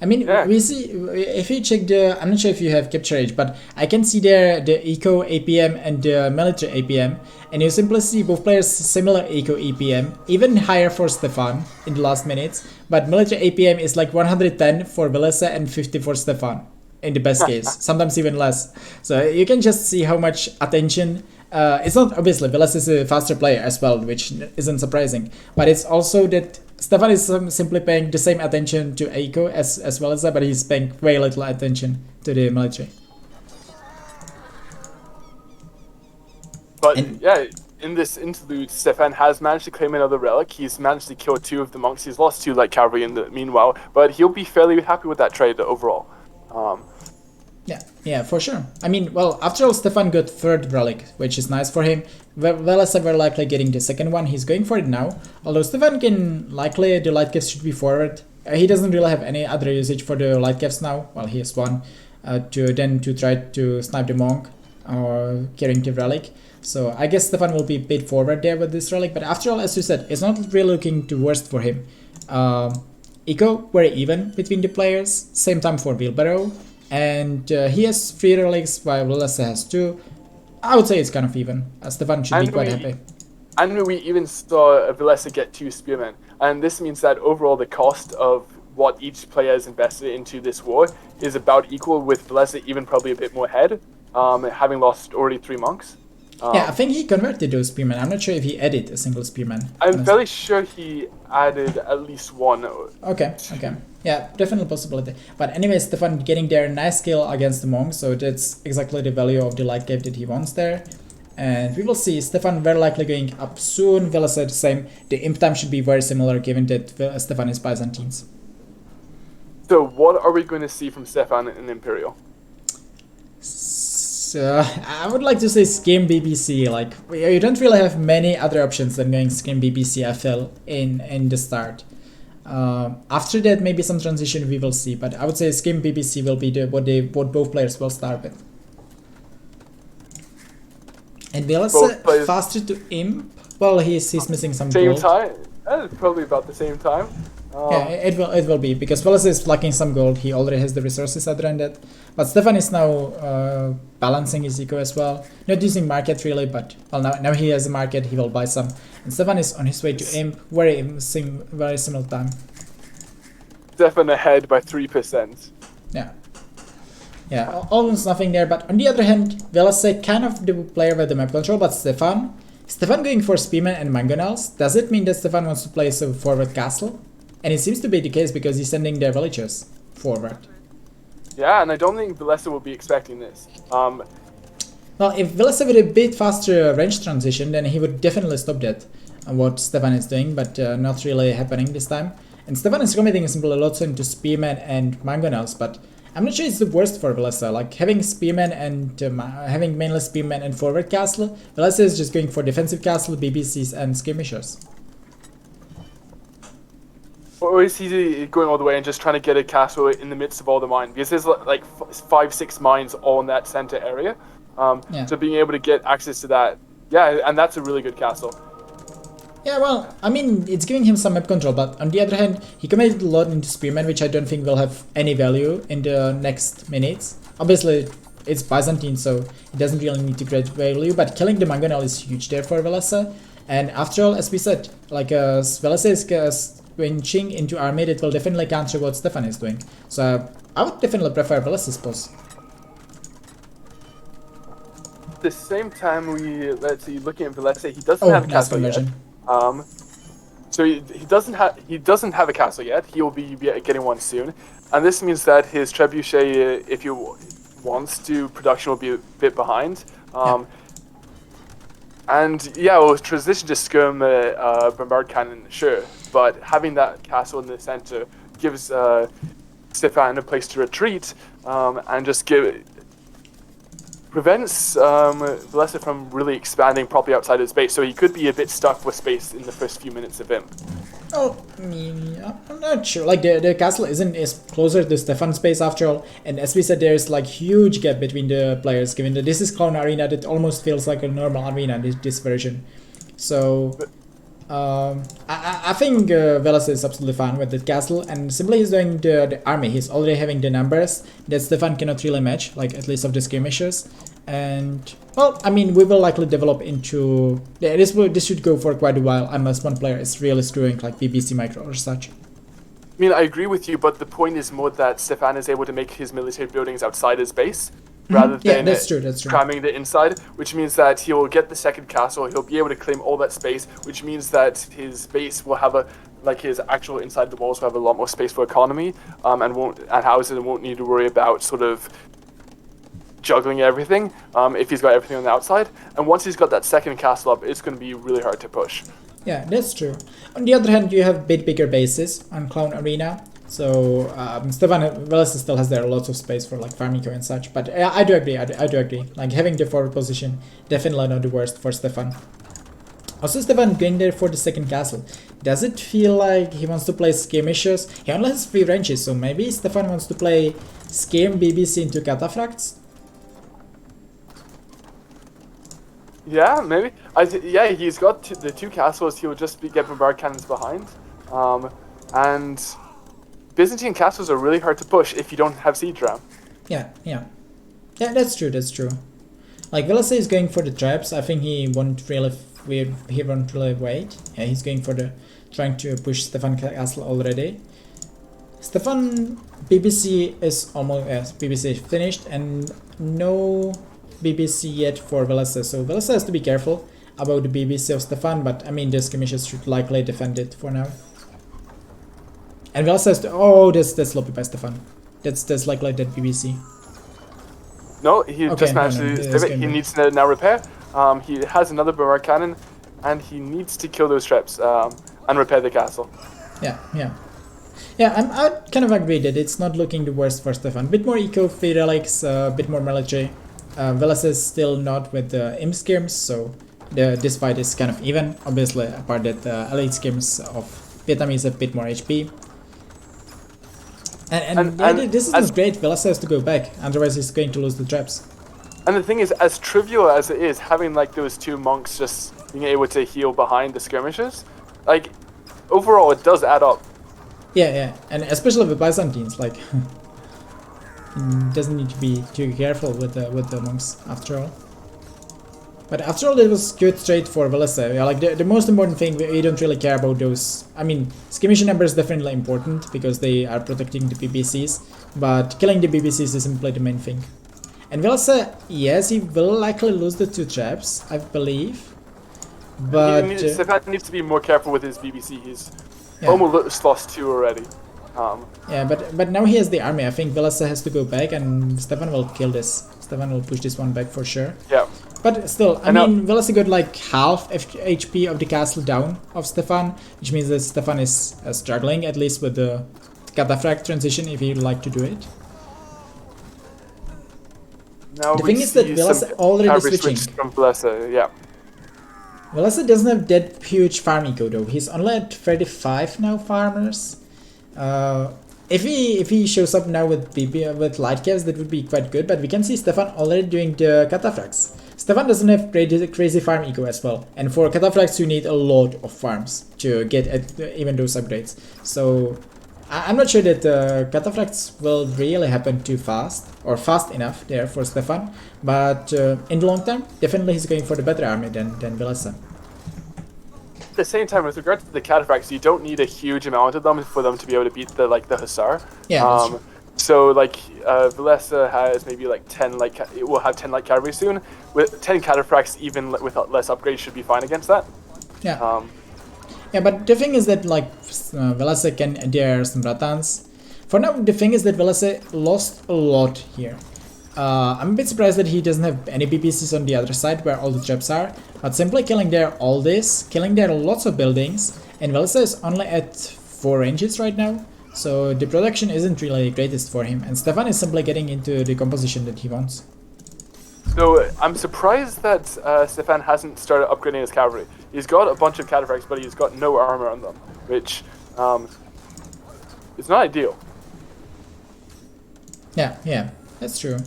I mean, we see, if you check the, I'm not sure if you have capture age, but I can see there the eco APM and the military APM, and you simply see both players similar eco APM, even higher for Stefan in the last minutes, but military APM is like 110 for Villese and 50 for Stefan in the best case, sometimes even less. So you can just see how much attention. It's not obviously Villese is a faster player as well, which isn't surprising, but it's also that Stefan is simply paying the same attention to eco as well as that, but he's paying way little attention to the military. But yeah, in this interlude, Stefan has managed to claim another relic. He's managed to kill 2 of the monks. He's lost 2 light cavalry in the meanwhile, but he'll be fairly happy with that trade overall. Yeah, for sure. I mean, well, after all, Stefan got 3rd relic, which is nice for him. Villese were likely getting the 2nd one. He's going for it now. Although Stefan can likely, the light caps should be forward. He doesn't really have any other usage for the light caps now. Well, he has one to try to snipe the monk or carrying the relic. So I guess Stefan will be paid forward there with this relic. But after all, as you said, it's not really looking too worst for him. Eco very even between the players. Same time for Wheelbarrow. And he has 3 relics while Villese has 2. I would say it's kind of even. Stefan should be quite happy. And we even saw Villese get 2 spearmen. And this means that overall the cost of what each player has invested into this war is about equal, with Villese even probably a bit more ahead, having lost already 3 monks. Yeah, I think he converted those spearmen. I'm not sure if he added a single spearman. I'm fairly sure he added at least 1. Okay. Yeah, definitely possibility. But anyway, Stefan getting there, nice skill against the monk, so that's exactly the value of the light cap that he wants there. And we will see Stefan very likely going up soon. Villese the same. The imp time should be very similar given that Stefan is Byzantines. So what are we going to see from Stefan in Imperial? So I would like to say Scrim BBC. Like, you don't really have many other options than going Scrim BBC, I feel, in the start. After that, maybe some transition we will see, but I would say Scrim BBC will be what both players will start with. And Villese faster to imp. Well, he's missing some gold. Same time? Probably about the same time. Yeah, it will be, because Villese is lacking some gold. He already has the resources other than that. But Stefan is now balancing his eco as well. Not using market really, but well, now he has a market, he will buy some. And Stefan is on his way to imp, very similar time. Stefan ahead by 3%. Yeah, almost nothing there. But on the other hand, Villese kind of the player with the map control, but Stefan going for spearmen and mangonels. Does it mean that Stefan wants to place a forward castle? And it seems to be the case because he's sending their villagers forward. Yeah, and I don't think Villese will be expecting this. Well, if Villese with a bit faster range transition, then he would definitely stop that, what Stefan is doing, but not really happening this time. And Stefan is committing simply lots into spearmen and mangonels, but I'm not sure it's the worst for Villese. Like, having spearmen and having mainly spearmen and forward castle, Villese is just going for defensive castle, BBCs, and skirmishers. Or is he going all the way and just trying to get a castle in the midst of all the mines? Because there's like 5-6 mines all in that center area. So being able to get access to that, yeah, and that's a really good castle. Yeah, well, I mean, it's giving him some map control, but on the other hand, he committed a lot into spearmen, which I don't think will have any value in the next minutes. Obviously, it's Byzantine, so it doesn't really need to create value, but killing the mangonel is huge there for Villese. And after all, as we said, like Villese is switching into army that will definitely counter what Stefan is doing. So I would definitely prefer Villese's pose. At the same time, let's see, looking at Villese, he doesn't have a castle yet. So he doesn't have a castle yet. He will be getting one soon, and this means that his trebuchet, if he wants to, production will be a bit behind. And yeah, we'll transition to skirm bombard cannon, sure, but having that castle in the center gives Stefan a place to retreat, and just prevents Villese from really expanding properly outside his base. So he could be a bit stuck with space in the first few minutes of him. Oh, I'm not sure. Like the castle is closer to Stefan's base after all, and as we said, there's like huge gap between the players. Given that this is Clown Arena, that almost feels like a normal arena in this version. So I think Villese is absolutely fine with the castle, and simply he's doing the army. He's already having the numbers that Stefan cannot really match, like at least of the skirmishers. And well, I mean, we will likely develop into this should go for quite a while unless one player is really screwing like BBC micro or such. I mean, I agree with you, but the point is more that Stefan is able to make his military buildings outside his base rather than that's true. cramming the inside, which means that he'll get the second castle, he'll be able to claim all that space, which means that his base will have his actual inside the walls will have a lot more space for economy, and houses and won't need to worry about sort of juggling everything if he's got everything on the outside. And once he's got that second castle up, it's going to be really hard to push. Yeah, that's true. On the other hand, you have bigger bases on Clown Arena. So Stefan Villese still has there lots of space for like farming and such. But I do agree. I do agree. Like having the forward position definitely not the worst for Stefan. Also, Stefan going there for the second castle. Does it feel like he wants to play skirmishers? He only has 3 ranges, so maybe Stefan wants to play Skirm BBC into Cataphracts? Yeah, maybe. Yeah, he's got the 2 castles. He'll just get bombard cannons behind, and Byzantine castles are really hard to push if you don't have siege ram. Yeah, that's true. Like Villese is going for the traps. I think he won't really wait. Yeah, he's going for trying to push Stefan castle already. Stefan BBC is almost BBC is finished, and no BBC yet for Villese, so Villese has to be careful about the BBC of Stefan, but I mean the skirmishers should likely defend it for now. And Villese has to, that's sloppy by Stefan. That's likely that BBC. No, he just managed to save it. He needs to now repair. He has another bombard cannon, and he needs to kill those traps and repair the castle. Yeah, I kind of agree that it's not looking the worst for Stefan. Bit more eco-free relics, bit more military. Villese is still not with the imp skirms, so this fight is kind of even. Obviously, apart that the elite skirms of Vietnamese have a bit more HP. And this is great. Villese has to go back, otherwise he's going to lose the traps. And the thing is, as trivial as it is, having like those 2 monks just being able to heal behind the skirmishers, like overall it does add up. Yeah, and especially with Byzantines, like. Doesn't need to be too careful with the monks after all. But after all, it was good trade for Villese. Yeah, like the most important thing, we don't really care about those. I mean, skirmisher number is definitely important because they are protecting the BBCs, but killing the BBCs is simply the main thing. And Villese, yes, he will likely lose the 2 traps, I believe. But Stefan needs to be more careful with his BBC. He's almost lost 2 already. Yeah, but now he has the army. I think Villese has to go back, and Stefan will kill this. Stefan will push this one back for sure. Yeah. But still, I mean, Villese got like half HP of the castle down of Stefan, which means that Stefan is struggling, at least with the Cataphract transition, if he'd like to do it. Now the thing is that Villese already switching. From Villese, yeah. Villese doesn't have that huge farm eco though. He's only at 35 now farmers. If he shows up now with with light caps, that would be quite good. But we can see Stefan already doing the Cataphracts. Stefan doesn't have crazy farm eco as well, and for Cataphracts you need a lot of farms to get even those upgrades. So I'm not sure that Cataphracts will really happen too fast or fast enough there for Stefan. But in the long term, definitely he's going for the better army than Villese. At the same time, with regard to the Cataphracts, you don't need a huge amount of them for them to be able to beat the Hussar. Yeah. So like Villese has maybe like 10 it will have 10 light cavalry soon. With 10 Cataphracts, even with less upgrades, should be fine against that. Yeah. Yeah, but the thing is that like Villese can dare some Ratans. For now, the thing is that Villese lost a lot here. I'm a bit surprised that he doesn't have any BBCs on the other side where all the traps are, but simply killing there killing there lots of buildings, and Villese is only at 4 ranges right now, So the production isn't really the greatest for him, and Stefan is simply getting into the composition that he wants. So I'm surprised that Stefan hasn't started upgrading his cavalry. He's got a bunch of cataphracts, but he's got no armor on them, which is not ideal. Yeah, that's true.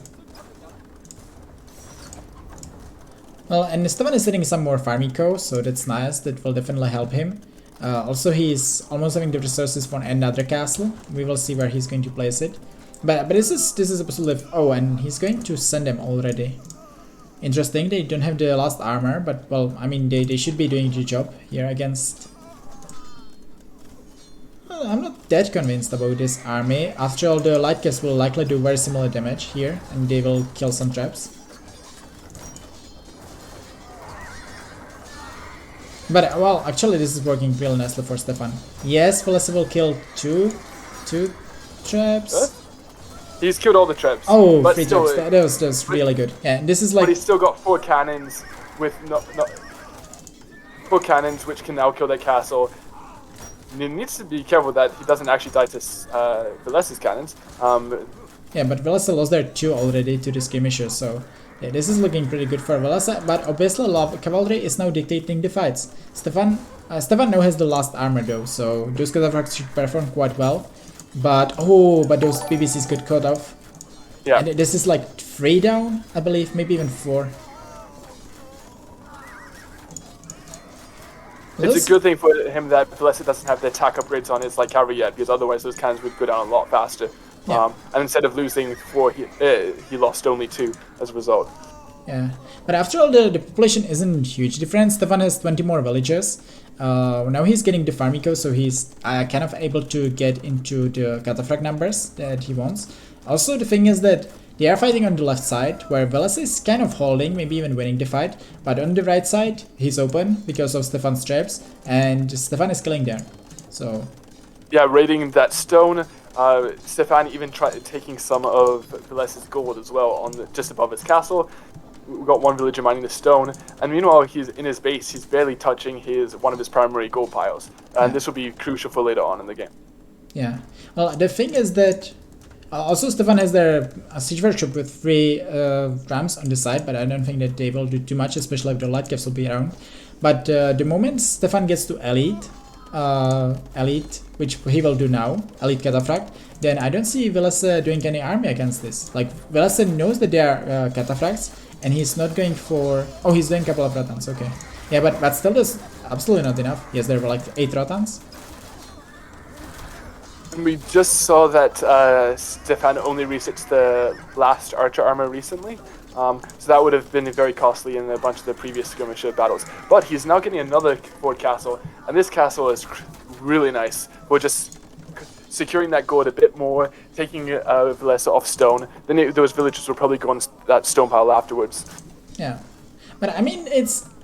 Well, and Stefan is setting some more farm eco, so that's nice. That will definitely help him. Also, he's almost having the resources for another castle. We will see where he's going to place it. But this is absolutely... Oh, and he's going to send them already. Interesting, they don't have the last armor, but well, I mean, they should be doing the job here against... Well, I'm not that convinced about this army. After all, the light caps will likely do very similar damage here, and they will kill some traps. But well, actually this is working really nicely for Stefan. Yes, Villese will kill two traps. Huh? He's killed all the traps. Oh, but 3 still, traps. That was just really good. Yeah, this is like... But he's still got 4 cannons with 4 cannons which can now kill that castle. And he needs to be careful that he doesn't actually die to Villese's cannons. Yeah, but Villese lost their 2 already to the skirmishers, so yeah, this is looking pretty good for Villese, but obviously Love Cavalry is now dictating the fights. Stefan now has the last armor though, so those cataphracts should perform quite well. But but those BBCs got cut off. Yeah. And this is like 3 down, I believe, maybe even 4. It's a good thing for him that Villese doesn't have the attack upgrades on his light cavalry yet, because otherwise those cannons would go down a lot faster. Yeah. And instead of losing 4, he lost only 2 as a result. Yeah, but after all, the population isn't huge difference. Stefan has 20 more villagers. Now he's getting the farm eco, so he's kind of able to get into the cataphract numbers that he wants. Also, the thing is that they are fighting on the left side, where Villese is kind of holding, maybe even winning the fight. But on the right side, he's open because of Stefan's traps, and Stefan is killing there. So yeah, raiding that stone. Stefan even tried taking some of Villese's gold as well on just above his castle. We got one villager mining the stone, and meanwhile he's in his base. He's barely touching one of his primary gold piles, and this will be crucial for later on in the game. Yeah. Well, the thing is that also Stefan has their siege workshop with 3 rams on the side, but I don't think that they will do too much, especially if the light caps will be around. But the moment Stefan gets to elite, which he will do now, elite cataphract, then I don't see Villese doing any army against this. Like, Villese knows that they are cataphracts, and he's not going for... Oh, he's doing a couple of rotans, okay. Yeah, but still that's absolutely not enough. Yes, there were like 8 rotans. We just saw that Stefan only researched the last archer armor recently, so that would have been very costly in a bunch of the previous skirmisher battles. But he's now getting another fort castle, and this castle is really nice. We're just securing that gold a bit more, taking Villese off stone. Then those villagers will probably go on that stone pile afterwards. Yeah, but I mean,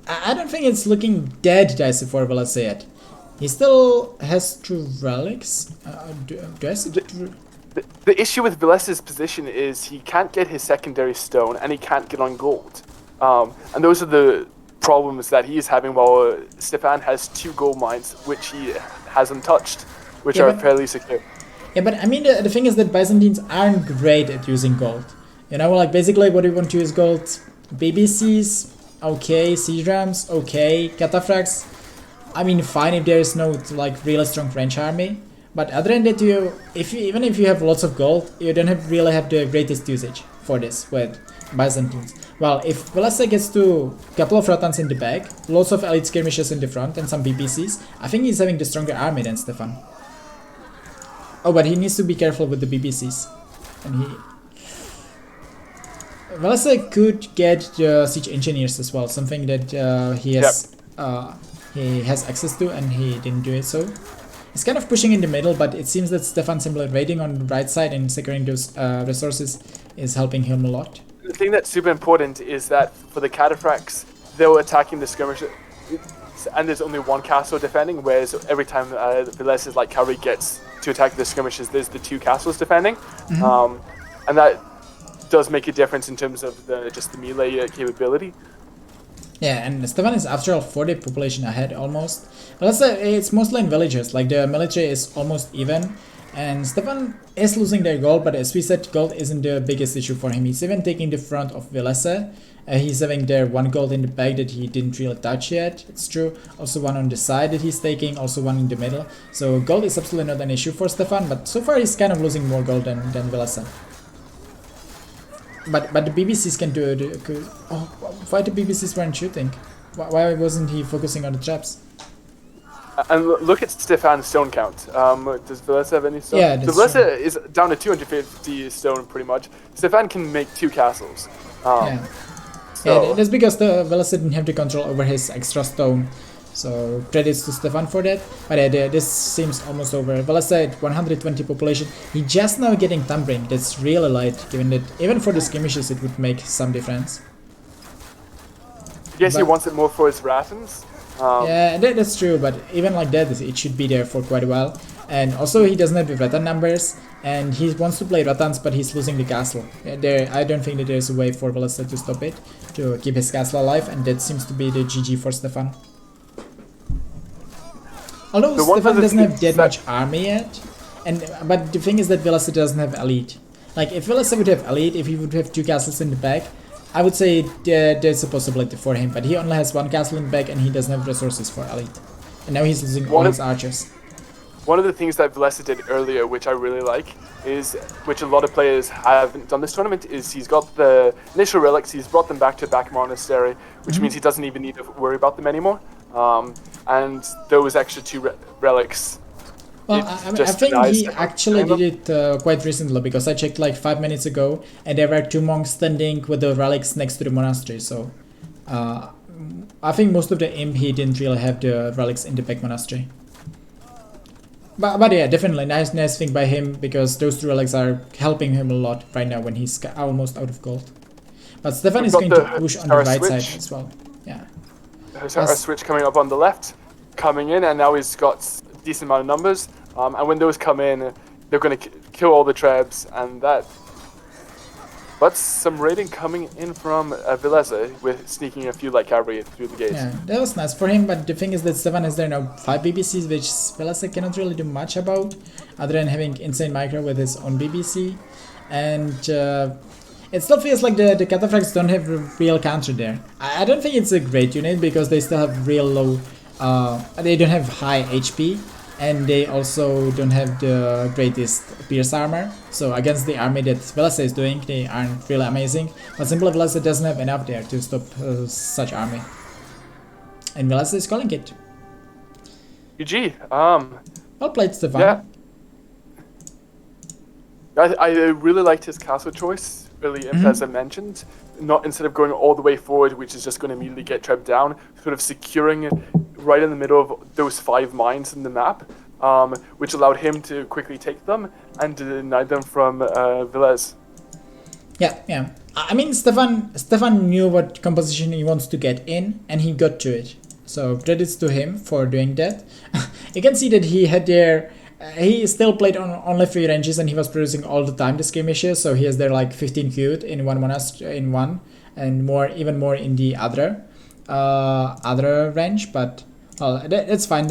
I don't think it's looking dead dicey for Villese yet. He still has 2 relics. The issue with Villese's position is he can't get his secondary stone and he can't get on gold. And those are the problems that he's having, while Stefan has 2 gold mines, which he hasn't touched, which are fairly secure. Yeah, but I mean, the thing is that Byzantines aren't great at using gold. You know, like basically what we want to use gold, BBCs, okay, siege rams, okay, cataphracts. I mean, fine if there is no like really strong French army, but other than that, even if you have lots of gold, you don't really have the greatest usage for this with Byzantines. Well, if Villese gets to a couple of rotans in the back, lots of elite skirmishers in the front, and some BBCs, I think he's having the stronger army than Stefan. Oh, but he needs to be careful with the BBCs, and Villese could get the siege engineers as well, something that he has access to, and he didn't do it. So he's kind of pushing in the middle, but it seems that Stefan simply raiding on the right side and securing those resources is helping him a lot. The thing that's super important is that for the cataphracts, they're attacking the skirmisher, and there's only 1 castle defending, whereas every time Vilese's light cavalry gets to attack the skirmishers, there's the 2 castles defending. And that does make a difference in terms of just the melee capability. Yeah, and Stefan is after all 40 population ahead almost. But let's say it's mostly in villagers, like the military is almost even. And Stefan is losing their gold, but as we said, gold isn't the biggest issue for him. He's even taking the front of Villese. He's having there 1 gold in the back that he didn't really touch yet, it's true. Also 1 on the side that he's taking, also 1 in the middle. So gold is absolutely not an issue for Stefan, but so far he's kind of losing more gold than Villese. But the BBCs can do it. Oh, why the BBCs weren't shooting? Why wasn't he focusing on the traps? And look at Stefan's stone count. Does Villese have any stone? Yeah, that's so Villese is down to 250 stone pretty much. Stefan can make 2 castles. Yeah. So. Yeah, that's because the Villese didn't have the control over his extra stone. So credits to Stefan for that. But yeah, this seems almost over. Villese at 120 population. He just now getting Thumbring. That's really light, given that even for the skirmishes it would make some difference. I guess he wants it more for his Ratans. Yeah, that's true, but even like that, it should be there for quite a while. And also he doesn't have the Ratan numbers, and he wants to play Ratans, but he's losing the castle. I don't think that there's a way for Villese to stop it, to keep his castle alive, and that seems to be the GG for Stefan. Although Stefan doesn't have that much army yet, but the thing is that Villese doesn't have elite. Like if Villese would have elite, if he would have 2 castles in the back, I would say there's a possibility for him, but he only has 1 castle in back and he doesn't have resources for elite. And now he's losing all his archers. One of the things that Villese did earlier, which I really like, is, which a lot of players haven't done this tournament, is he's got the initial relics, he's brought them back to back monastery, which means he doesn't even need to worry about them anymore. And those extra 2 relics. Well, I think he actually did it quite recently, because I checked like 5 minutes ago and there were 2 monks standing with the relics next to the monastery, so I think most of the imp he didn't really have the relics in the back monastery. But yeah, definitely nice thing by him, because those 2 relics are helping him a lot right now when he's almost out of gold. But Stefan is going to push on the right side as well. Yeah. There's our switch coming up on the left, coming in, and now he's got a decent amount of numbers. And when those come in, they're going to kill all the trebs, and that. But some raiding coming in from Villese with sneaking a few light cavalry through the gates. Yeah, that was nice for him, but the thing is that Stefan has there now 5 BBCs, which Villese cannot really do much about, other than having insane micro with his own BBC. And it still feels like the cataphracts don't have a real counter there. I don't think it's a great unit, because they still have real low, they don't have high HP. And they also don't have the greatest pierce armor, so against the army that Villese is doing, they aren't really amazing. But simply Villese doesn't have enough there to stop such army. And Villese is calling it. GG. Well played, Stefan. Yeah. I really liked his castle choice, really, as I mentioned. Not instead of going all the way forward, which is just going to immediately get Treb down, sort of securing right in the middle of those 5 mines in the map, which allowed him to quickly take them and deny them from Villese. Yeah. I mean, Stefan knew what composition he wants to get in, and he got to it. So credits to him for doing that. You can see that he had there. He still played on only 3 ranges, and he was producing all the time the skirmishes, so he has there like 15 queued in one monastery, in one, and even more in the other range. But well, that's fine.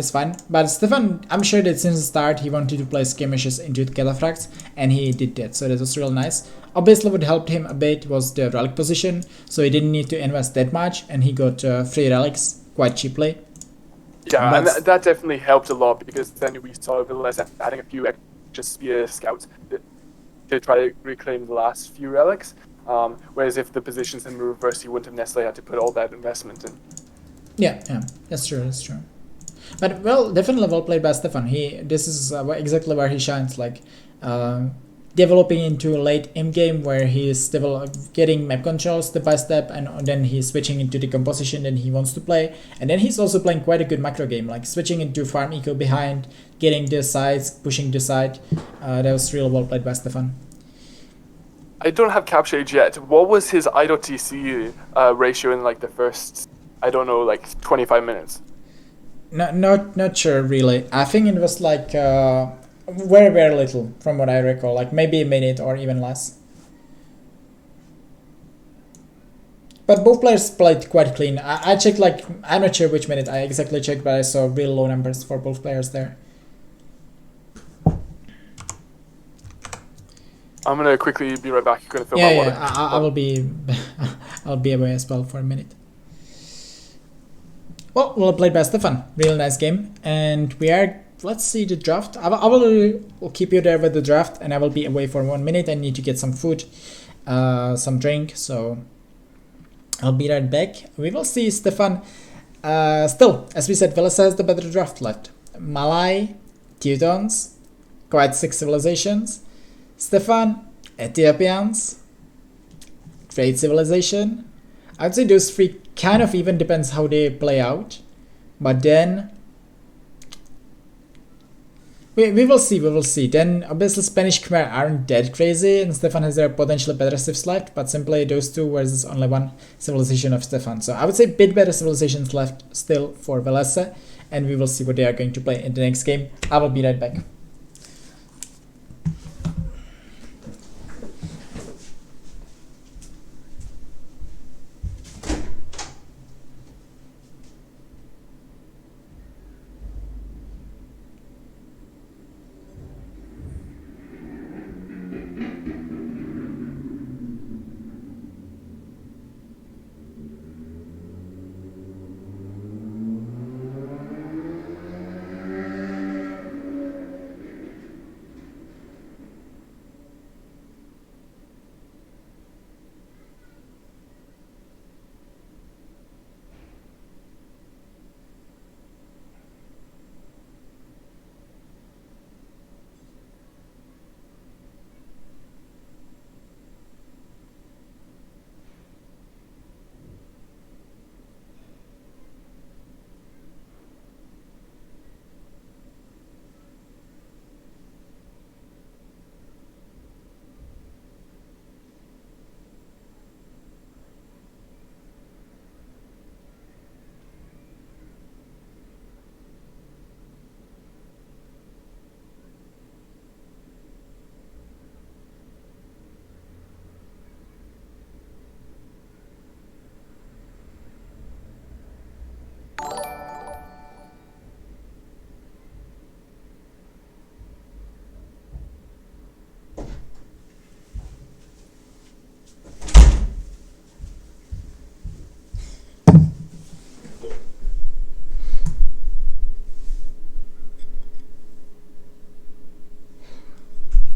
But Stefan, I'm sure that since the start he wanted to play skirmishes into the cataphracts, and he did that, so that was real nice. Obviously what helped him a bit was the relic position, so he didn't need to invest that much, and he got 3 relics quite cheaply. Yeah, and that definitely helped a lot, because then we saw Villese adding a few extra spear scouts to try to reclaim the last few relics. Whereas if the positions in reverse, he wouldn't have necessarily had to put all that investment in. Yeah, that's true. But well, definitely well played by Stefan. This is exactly where he shines, like developing into a late in game where he's getting map control step by step, and then he's switching into the composition that he wants to play, and then he's also playing quite a good macro game, like switching into farm eco behind, getting the sides, pushing the side. That was really well played by Stefan. I don't have capture age yet. What was his idle TC ratio in like the first, I don't know, like 25 minutes? Not sure really. I think it was like very little from what I recall, like maybe a minute or even less. But both players played quite clean. I checked, like, I'm not sure which minute I exactly checked, but I saw real low numbers for both players there. I'm gonna quickly be right back. I'm gonna fill Yeah, my water. yeah. I will be, I'll be away as well for a minute. Well played by Stefan. Real nice game, and we are. Let's see the draft. Will keep you there with the draft, and I will be away for 1 minute. I need to get some food, some drink. So I'll be right back. We will see Stefan. Still, as we said, Villese has the better draft left. Malay, Teutons, quite 6 civilizations. Stefan, Ethiopians, great civilization. I'd say those 3 kind of even depends how they play out. But then we will see. Then obviously Spanish Khmer aren't that crazy, and Stefan has their potentially better civs left, but simply those 2 versus only 1 civilization of Stefan. So I would say a bit better civilizations left still for Villese, and we will see what they are going to play in the next game. I will be right back.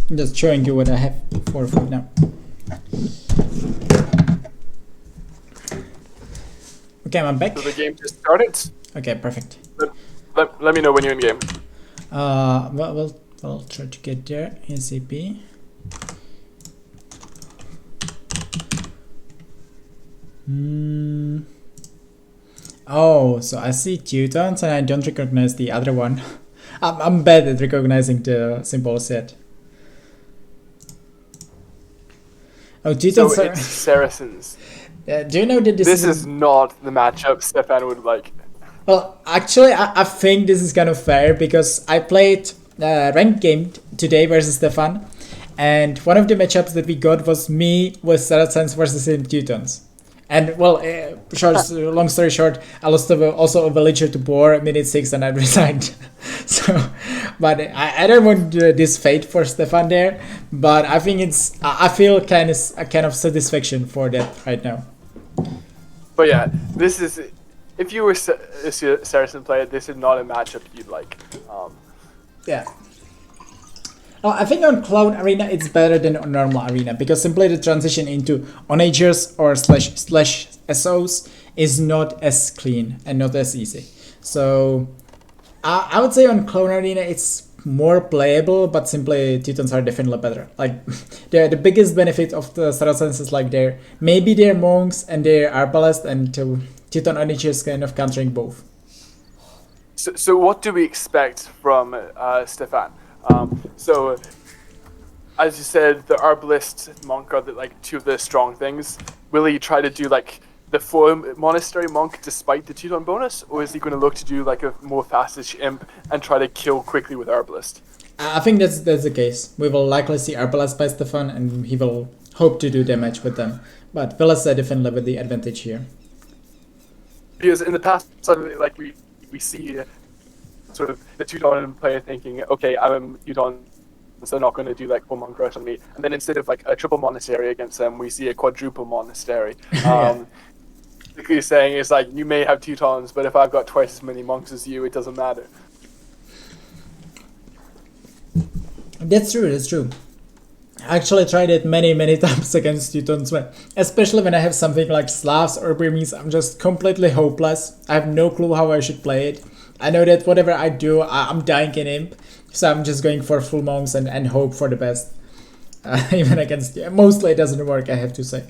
I'm just showing you what I have for food now. Okay, I'm back. So the game just started. Okay, perfect. Let me know when you're in game. We'll try to get there ASAP. Oh, so I see Teutons and I don't recognize the other one. I'm bad at recognizing the symbols yet. Oh, Teutons So are... it's Saracens. do you know that This is not the matchup Stefan would like. Well, actually, I think this is kind of fair because I played ranked game today versus Stefan, and one of the matchups that we got was me with Saracens versus him Teutons. And well, long story short, I lost also a villager to boar minute 6 and I resigned. So, but I don't want this fate for Stefan there, but I think I feel kind of satisfaction for that right now. But yeah, this is, if you were a Saracen player, this is not a matchup you'd like. Yeah. Oh, I think on Cloud Arena it's better than on normal Arena because simply the transition into onagers or slash SOs is not as clean and not as easy. So I would say on Cloud Arena it's more playable, but simply Teutons are definitely better. Like the biggest benefit of the Saracens is like their monks and their arbalest and Teuton onagers kind of countering both. So what do we expect from Stefan? So, as you said, the Arbalist monk are like 2 of the strong things. Will he try to do like the 4 monastery monk despite the Teuton bonus, or is he going to look to do like a more fastish imp and try to kill quickly with Arbalist? I think that's the case. We will likely see Arbalest by Stefan, and he will hope to do damage with them. But Villese definitely with the advantage here. Because in the past, like we see sort of the Teuton player thinking, okay, I'm a Teuton so they're not going to do like full monk rush on me. And then instead of like a triple monastery against them, we see a quadruple monastery. Basically saying is like, you may have Teutons, but if I've got twice as many monks as you, it doesn't matter. That's true, that's true. I actually tried it many times against Teutons, especially when I have something like Slavs or Burmese. I'm just completely hopeless. I have no clue how I should play it. I know that whatever I do, I'm dying in imp, so I'm just going for full monks and hope for the best. Even against, mostly it doesn't work, I have to say.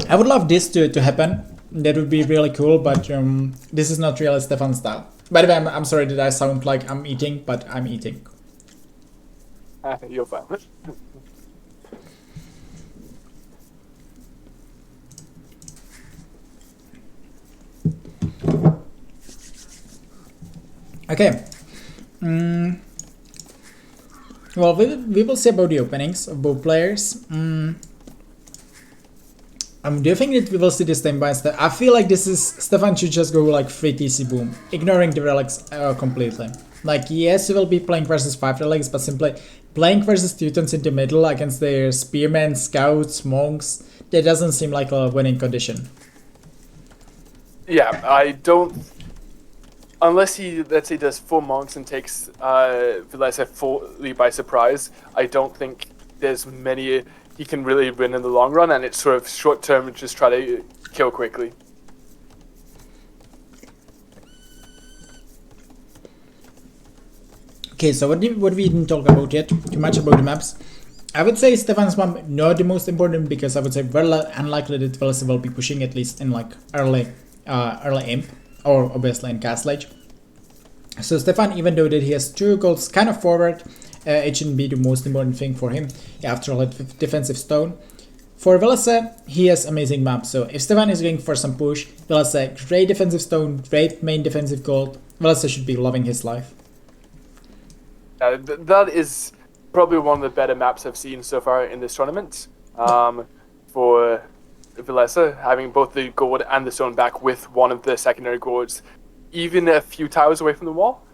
I would love this to happen. That would be really cool, but this is not really Stefan's style. By the way, I'm sorry that I sound like I'm eating, but I'm eating. You're fine. Okay. Well, we will see about the openings of both players. Do you think that we will see this time by step? I feel like this is Stefan should just go like 3 TC boom, ignoring the relics completely. Like, yes, he will be playing versus 5 relics, but simply playing versus Teutons in the middle against their spearmen, scouts, monks, that doesn't seem like a winning condition. Yeah, I don't. Unless he, let's say, does 4 monks and takes Villese fully by surprise, I don't think there's many he can really win in the long run, and it's sort of short term, just try to kill quickly. Okay, so what we didn't talk about yet, too much about the maps. I would say Stefan's map not the most important, because I would say very unlikely that Villese will be pushing, at least in like early imp, or obviously in Castle Age. So Stefan, even though that he has 2 goals kind of forward, it shouldn't be the most important thing for him. After all, defensive stone. For Villese, he has amazing maps. So if Stefan is going for some push, Villese, great defensive stone, great main defensive gold. Villese should be loving his life. That is probably one of the better maps I've seen so far in this tournament. For Villese, having both the gourd and the stone back with one of the secondary gourds, even a few towers away from the wall.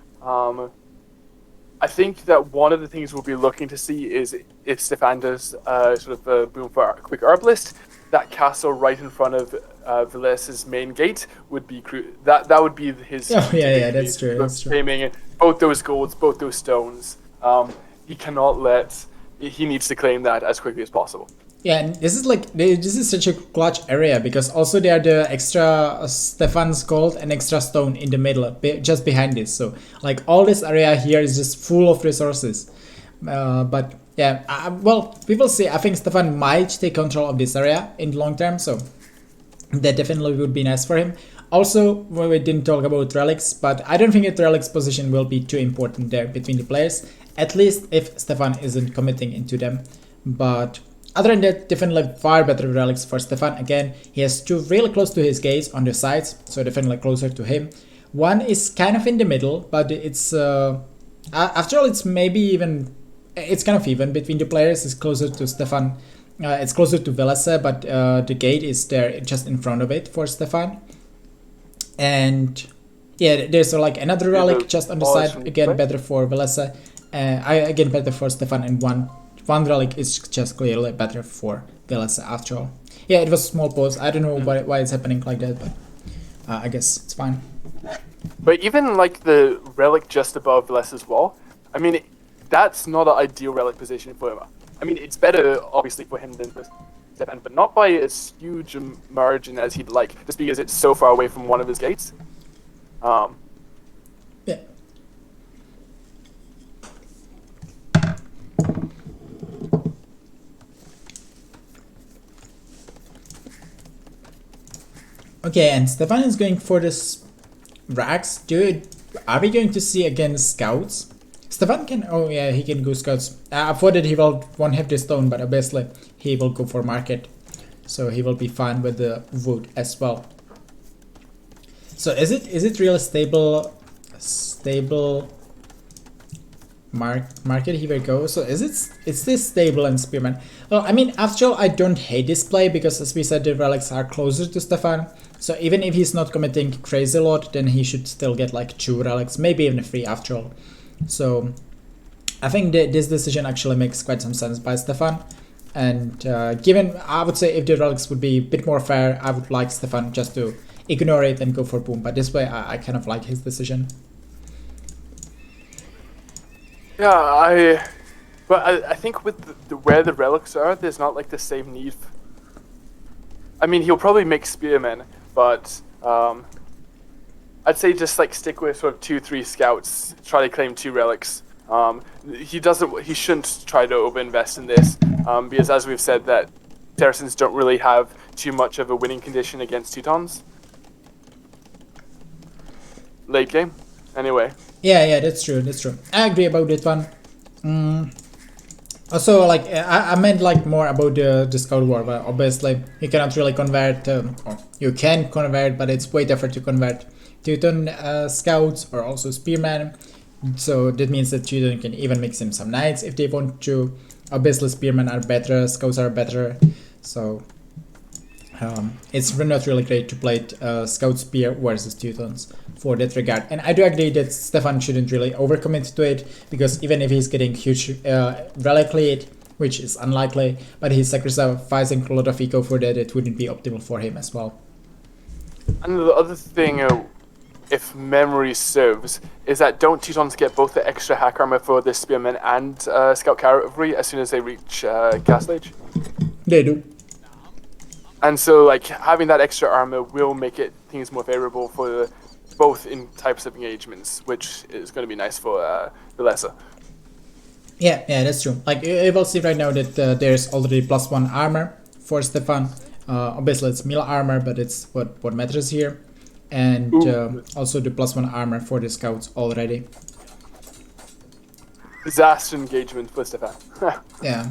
I think that one of the things we'll be looking to see is if Stefan does sort of a boom for a quick herbalist, that castle right in front of Villese's main gate would be that would be his. Oh yeah, that's true. That's true. Claiming both those golds, both those stones. He cannot let. He needs to claim that as quickly as possible. Yeah, and this is such a clutch area, because also there are the extra Stefan's gold and extra stone in the middle, just behind this. So like all this area here is just full of resources. But yeah, well, we will see. I think Stefan might take control of this area in the long term, so that definitely would be nice for him. Also, we didn't talk about relics, but I don't think that relics position will be too important there between the players, at least if Stefan isn't committing into them. But other than that, definitely far better relics for Stefan. Again, he has 2 really close to his gaze on the sides, so definitely closer to him. One is kind of in the middle, but it's after all, it's maybe even, it's kind of even between the players. It's closer to Stefan, it's closer to Villese, but the gate is there just in front of it for Stefan. And yeah, there's like another relic just on the side, again better for Villese, again better for Stefan, and one relic is just clearly better for Villese after all. Yeah, it was a small pause. I don't know why it's happening like that, but I guess it's fine. But even like the relic just above Villese's wall, I mean, that's not an ideal relic position for him. I mean, it's better obviously for him than Stefan, but not by as huge a margin as he'd like, just because it's so far away from one of his gates. Yeah. Okay, and Stefan is going for this rags. Dude, are we going to see again scouts? Stefan can, oh yeah, he can go scouts. I thought that he won't have the stone, but obviously he will go for market. So he will be fine with the wood as well. So is it really stable market here we go. So is this stable and Spearman? Well, I mean, after all, I don't hate this play because, as we said, the relics are closer to Stefan. So even if he's not committing crazy lot, then he should still get like 2 relics, maybe even 3 after all. So I think this decision actually makes quite some sense by Stefan. And given, I would say, if the relics would be a bit more fair, I would like Stefan just to ignore it and go for boom. But this way, I kind of like his decision. Yeah, I think with where the relics are, there's not like the same need. I mean, he'll probably make spearmen, but I'd say just like stick with sort of 2-3 scouts, try to claim 2 relics. He shouldn't try to overinvest in this, because as we've said, that Saracens don't really have too much of a winning condition against Teutons. Late game, anyway. Yeah, that's true. I agree about that one. Also, like, I meant like more about the Scout War, but obviously you cannot really convert, or you can convert, but it's way tougher to convert Teuton Scouts or also Spearmen. So that means that Teuton can even mix in some Knights if they want to. Obviously Spearmen are better, Scouts are better, so it's not really great to play Scout Spear versus Teutons for that regard. And I do agree that Stefan shouldn't really overcommit to it, because even if he's getting huge relic lead, which is unlikely, but he's sacrificing a lot of eco for that, it wouldn't be optimal for him as well. And the other thing, if memory serves, is that don't Teutons get both the extra hack armor for the Spearmen and Scout Cavalry as soon as they reach Castle Age? They do. And so, like, having that extra armor will make things more favorable for both in types of engagements, which is going to be nice for Villese. Yeah, that's true. Like, you will see right now that there's already +1 armor for Stefan. Obviously, it's melee armor, but it's what matters here. And also the +1 armor for the scouts already. Disaster engagement for Stefan. Yeah.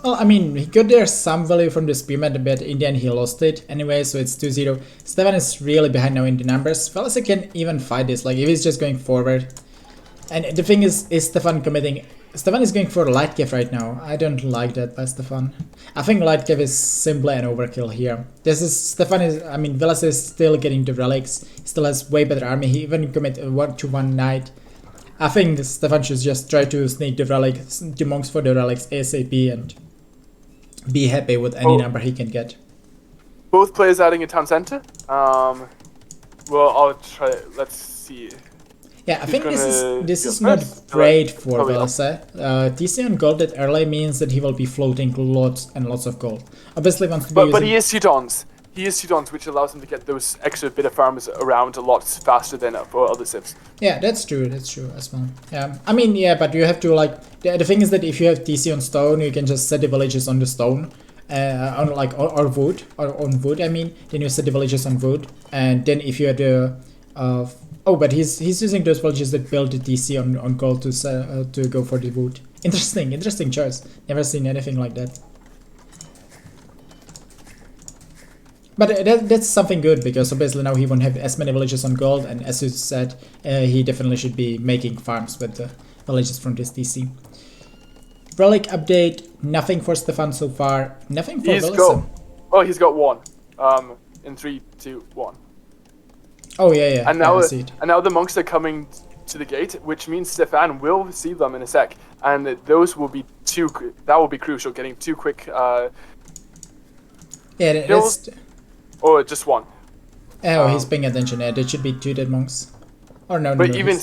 Well, I mean, he got there some value from the Spearman, but in the end he lost it anyway, so it's 2-0. Stefan is really behind now in the numbers. Villese can even fight this, like if he's just going forward. And the thing is Stefan committing... Stefan is going for light cav right now. I don't like that by Stefan. I think light cav is simply an overkill here. Villese is still getting the relics, still has way better army. He even commit a 1-to-1 knight. I think Stefan should just try to sneak the monks for the relics ASAP and be happy with any number he can get. Both players adding a town center. Well, I'll try. Let's see. Yeah, I think this is not great for Villese. TC on gold that early means that he will be floating lots and lots of gold. Obviously wants to be but he is Teutons. He is Teutons, which allows him to get those extra bit of farms around a lot faster than for other civs. Yeah, that's true as well. Yeah, I mean, yeah, but you have to like the thing is that if you have TC on stone, you can just set the villages on the stone, on like or wood or on wood. I mean, then you set the villages on wood, and then if you had the but he's using those villages that build the TC on gold to go for the wood. Interesting choice. Never seen anything like that. But that's something good, because obviously now he won't have as many villages on gold, and as you said, he definitely should be making farms with the villages from this DC. Relic update, nothing for Stefan so far, nothing for Villese. He's got 1. In 3, 2, 1. Oh yeah. And now, I see it. And now the monks are coming to the gate, which means Stefan will see them in a sec, and those will be that will be crucial. Getting 2 quick kills. Or just 1. He's paying attention. Yeah, there should be 2 dead monks. Or no. But even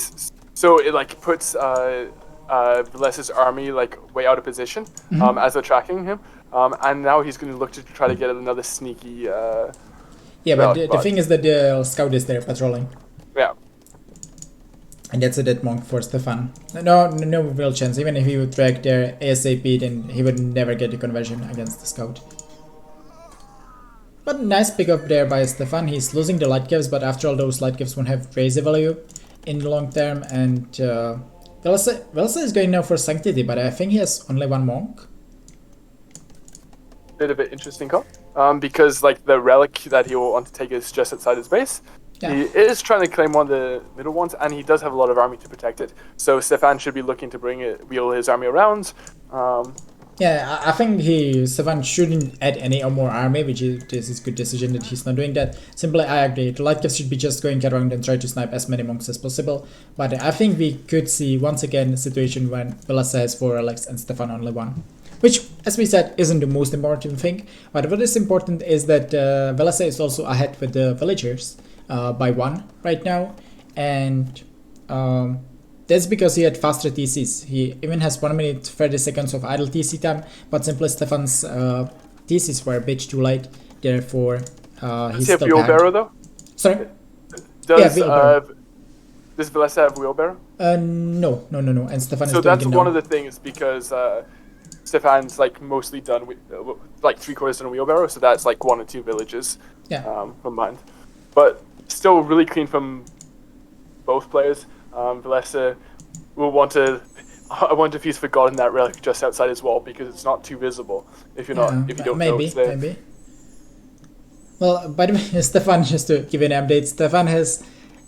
so, it like puts Villese's army like way out of position as they're tracking him. And now he's going to look to try to get another sneaky. But the thing is that the scout is there patrolling. Yeah. And that's a dead monk for Stefan. No real chance. Even if he would track there ASAP, then he would never get the conversion against the scout. But nice pick up there by Stefan. He's losing the light caves, but after all, those light caves won't have crazy value in the long term. And Villese is going now for Sanctity, but I think he has only 1 monk. Bit of an interesting call. Because like the relic that he will want to take is just outside his base. Yeah. He is trying to claim one of the middle ones, and he does have a lot of army to protect it. So Stefan should be looking to wheel his army around. Yeah, I think Stefan shouldn't add any more army, which is this is good decision that he's not doing that. Simply, I agree. The light cav should be just going around and try to snipe as many monks as possible. But I think we could see once again a situation when Villese has 4 relics and Stefan only 1. Which, as we said, isn't the most important thing. But what is important is that Villese is also ahead with the villagers by 1 right now. And that's because he had faster TCs. He even has 1 minute 30 seconds of idle TC time, but simply Stefan's TCs were a bit too late, therefore he's he have still wheelbarrow behind. though? Sorry? Does wheelbarrow. Does Villese have wheelbarrow? No, and Stefan is So doing that's it now. one of the things, because Stefan's like mostly done with like 3/4 done wheelbarrow, so that's like 1 or 2 villages combined. But still really clean from both players. Villese will want to. I wonder if he's forgotten that relic just outside his wall because it's not too visible if you're not if you don't know it's there. Maybe. Well, by the way, Stefan, just to give you an update, Stefan has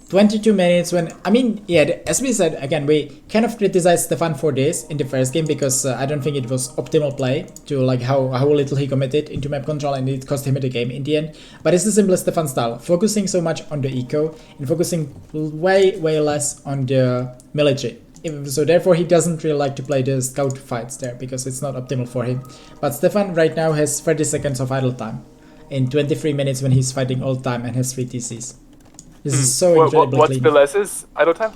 22 minutes when, I mean, yeah, as we said, again, we kind of criticized Stefan for this in the first game because I don't think it was optimal play to like how little he committed into map control and it cost him the game in the end. But it's the simplest Stefan style, focusing so much on the eco and focusing way less on the military. So therefore he doesn't really like to play the scout fights there because it's not optimal for him. But Stefan right now has 30 seconds of idle time in 23 minutes when he's fighting all time and has 3 TCs. This is so incredibly What's clean. Vilese's idle time?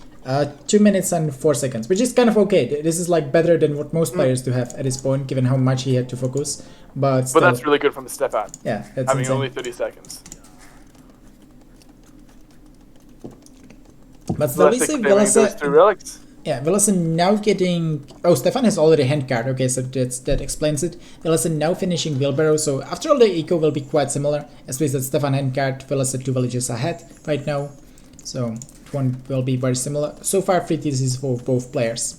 2 minutes and 4 seconds, which is kind of okay. This is like better than what most players do have at this point, given how much he had to focus. But still, that's really good from Stefan. Yeah, that's having insane. only 30 seconds. But still, we see Villese. 3 relics. Yeah, Villese now getting... Oh, Stefan has already handcard. Okay, so that explains it. Villese now finishing wheelbarrow. So after all, the eco will be quite similar. As we said, Stefan handcard, Villese 2 villages ahead right now. So one will be very similar. So far, 3 TCs for both players.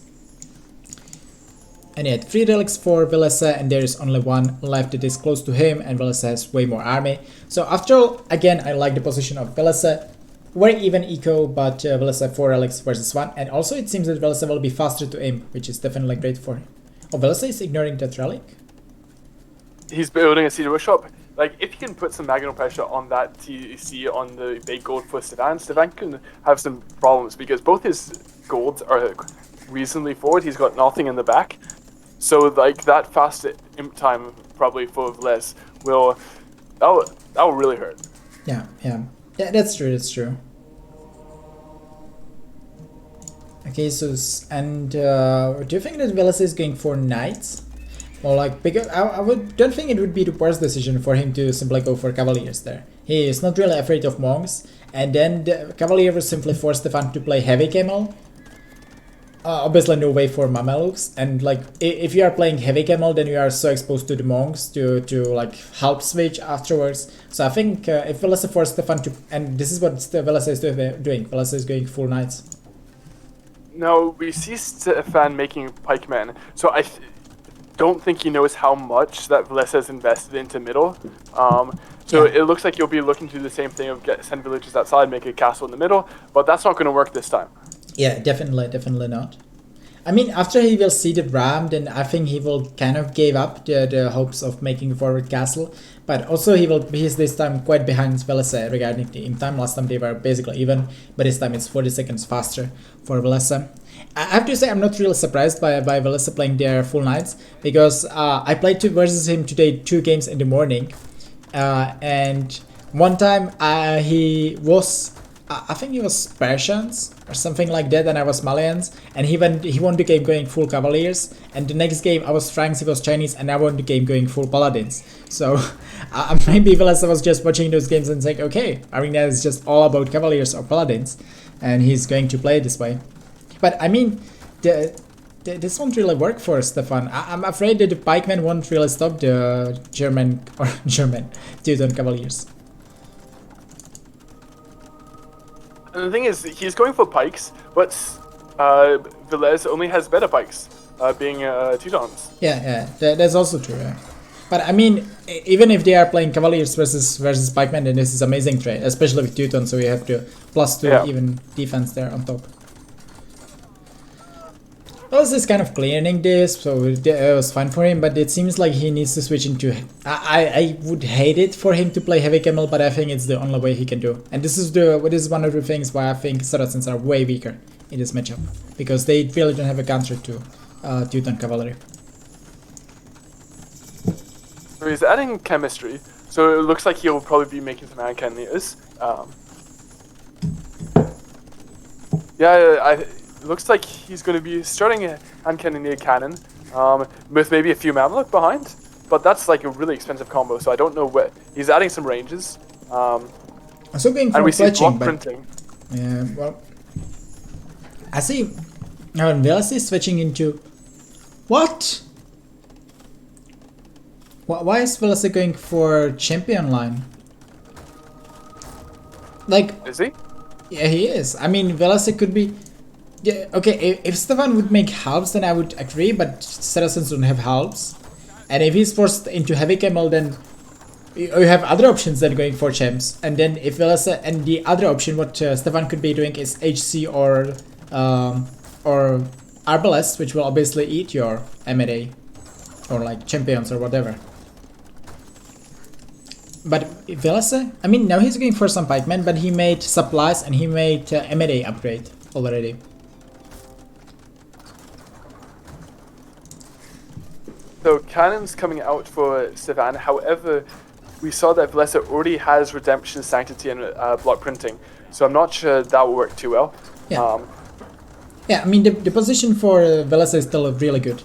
And yet, 3 relics for Villese, and there is only 1 left that is close to him, and Villese has way more army. So after all, again, I like the position of Villese. Very even eco, but Villese 4 relics versus 1, and also it seems that Villese will be faster to aim, which is definitely great for him. Oh, Villese is ignoring that relic? He's building a cedar workshop. Like, if he can put some magnetic pressure on that TC on the big gold for Stefan can have some problems because both his golds are reasonably forward. He's got nothing in the back. So, like, that fast imp time probably for Villese will really hurt. Yeah, that's true. Okay, so, and do you think that Villese is going for knights? Or like, because I don't think it would be the worst decision for him to simply go for cavaliers there. He is not really afraid of monks, and then the cavalier will simply force Stefan to play heavy camel. Obviously no way for Mamelukes, and like if you are playing heavy camel, then you are so exposed to the monks to like help switch afterwards. So I think if Villese forced Stefan to, and this is what Villese is doing, Villese is going full knights. Now we see Stefan making pikemen, so I don't think he knows how much that Villese has invested into middle. It looks like you'll be looking to do the same thing of send villagers outside, make a castle in the middle, but that's not going to work this time. Yeah, definitely not. I mean, after he will see the ram, then I think he will kind of give up the hopes of making a forward castle. But also he is this time quite behind Villese regarding the in time. Last time they were basically even, but this time it's 40 seconds faster for Villese. I have to say I'm not really surprised by Villese playing their full knights because I played versus him today 2 games in the morning, and one time he was. I think he was Persians or something like that, and I was Malayans, and he won the game going full Cavaliers, and the next game I was Franks, he was Chinese, and I won the game going full Paladins. So maybe Villese was just watching those games and saying, okay, Arena is just all about Cavaliers or Paladins, and he's going to play this way. But I mean, this won't really work for Stefan. I'm afraid that the pikemen won't really stop the German Teuton Cavaliers. And the thing is, he's going for pikes, but Villese only has better pikes, being Teutons. Yeah, that's also true. Yeah. But I mean, even if they are playing Cavaliers versus Pikemen, then this is amazing trade, especially with Teuton, so you have to +2 even defense there on top. Villese is kind of clearing this, so it was fine for him, but it seems like he needs to switch into... I would hate it for him to play Heavy Camel, but I think it's the only way he can do. And this is one of the things why I think Saracens are way weaker in this matchup, because they really don't have a counter to Teuton Cavalry. So he's adding chemistry, so it looks like he'll probably be making some hand cannons. It looks like he's going to be starting a hand cannoneer cannon with maybe a few Mamluk behind, but that's like a really expensive combo, so I don't know what... He's adding some ranges. Also going for fletching, but... printing. Yeah, well... I see... Now Villese is switching into... What? Why is Villese going for champion line? Like... Is he? Yeah, he is. I mean, Villese could be... Yeah, okay, if Stefan would make halves, then I would agree, but Saracens don't have halves. And if he's forced into Heavy Camel, then you have other options than going for champs. And then if Villese... And the other option, what Stefan could be doing is HC or Arbalest, which will obviously eat your MRA. Or like champions or whatever. But Villese, I mean, now he's going for some pikemen, but he made supplies and he made MRA upgrade already. So cannons coming out for Stefan, however, we saw that Villese already has Redemption, Sanctity, and block printing, so I'm not sure that will work too well. Yeah, yeah, I mean, the position for Villese is still really good.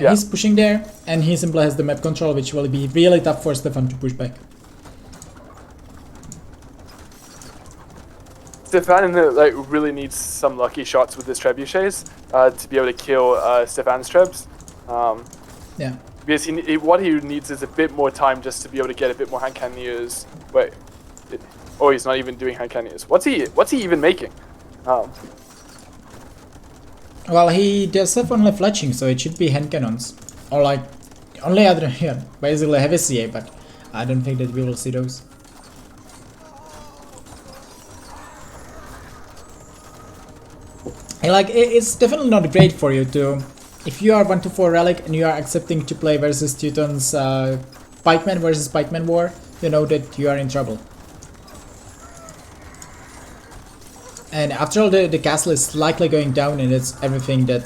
He's pushing there, and he simply has the map control, which will be really tough for Stefan to push back. Stefan like really needs some lucky shots with his trebuchets to be able to kill Stefan's trebs. Yeah. Because what he needs is a bit more time just to be able to get a bit more hand cannoneers. Wait, oh, he's not even doing hand cannoneers. What's he even making? Well, he does have only fletching, so it should be hand cannons, or like only other basically heavy CA, but I don't think that we will see those. And like it's definitely not great for you to. If you are 1-4 relic and you are accepting to play versus Teuton's Pikeman versus Pikeman war, you know that you are in trouble. And after all, the castle is likely going down, and it's everything that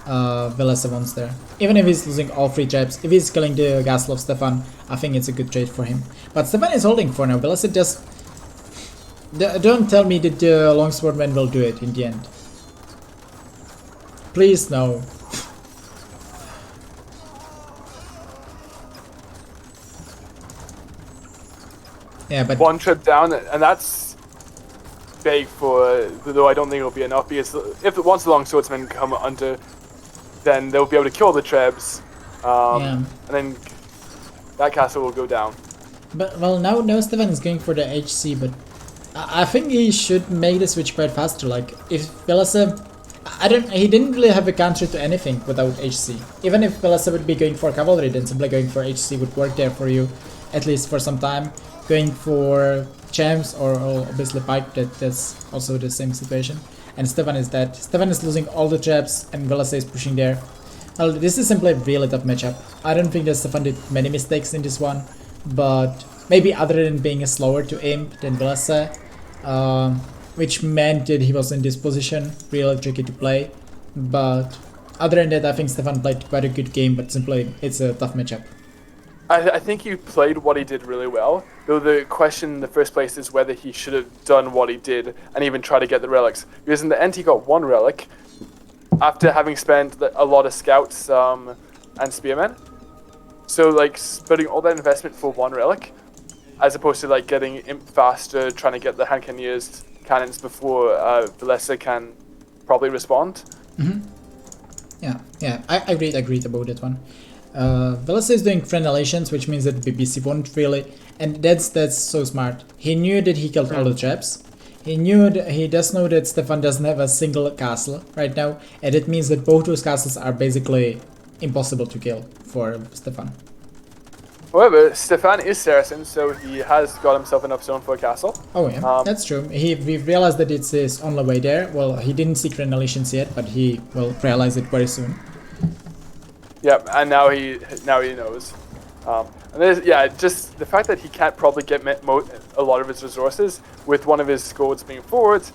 Villese wants there. Even if he's losing all 3 traps, if he's killing the castle of Stefan, I think it's a good trade for him. But Stefan is holding for now. Villese just... Don't tell me that the longswordman will do it in the end. Please, no. Yeah, but 1 trip down, and that's big for. Though I don't think it'll be enough, because if once the long swordsmen come under, then they'll be able to kill the trebs, and then that castle will go down. But well, now Stefan is going for the HC, but I think he should make the switch quite faster. Like if Villese, he didn't really have a counter to anything without HC. Even if Villese would be going for cavalry, then simply going for HC would work there for you, at least for some time. Going for champs or obviously pike, that's also the same situation. And Stefan is dead. Stefan is losing all the traps, and Villese is pushing there. Well, this is simply a really tough matchup. I don't think that Stefan did many mistakes in this one, but maybe other than being slower to aim than Villese, which meant that he was in this position, really tricky to play. But other than that, I think Stefan played quite a good game, but simply it's a tough matchup. I think he played what he did really well, though the question in the first place is whether he should have done what he did and even try to get the relics. Because in the end he got 1 relic, after having spent a lot of scouts and spearmen. So like putting all that investment for 1 relic, as opposed to like getting imp faster, trying to get the hand cannons before Villese can probably respond. Yeah, I agreed about that one. Villese is doing frenelations, which means that BBC won't really, and that's so smart. He knew that he killed all the traps. He does know that Stefan doesn't have a single castle right now, and it means that both those castles are basically impossible to kill for Stefan. However, Stefan is Saracen, so he has got himself enough zone for a castle. Oh yeah, that's true. We realized that it's his only way there. Well, he didn't see Crenulations yet, but he will realize it very soon. Yep, and now he knows. And just the fact that he can't probably get a lot of his resources with one of his golds being forwards.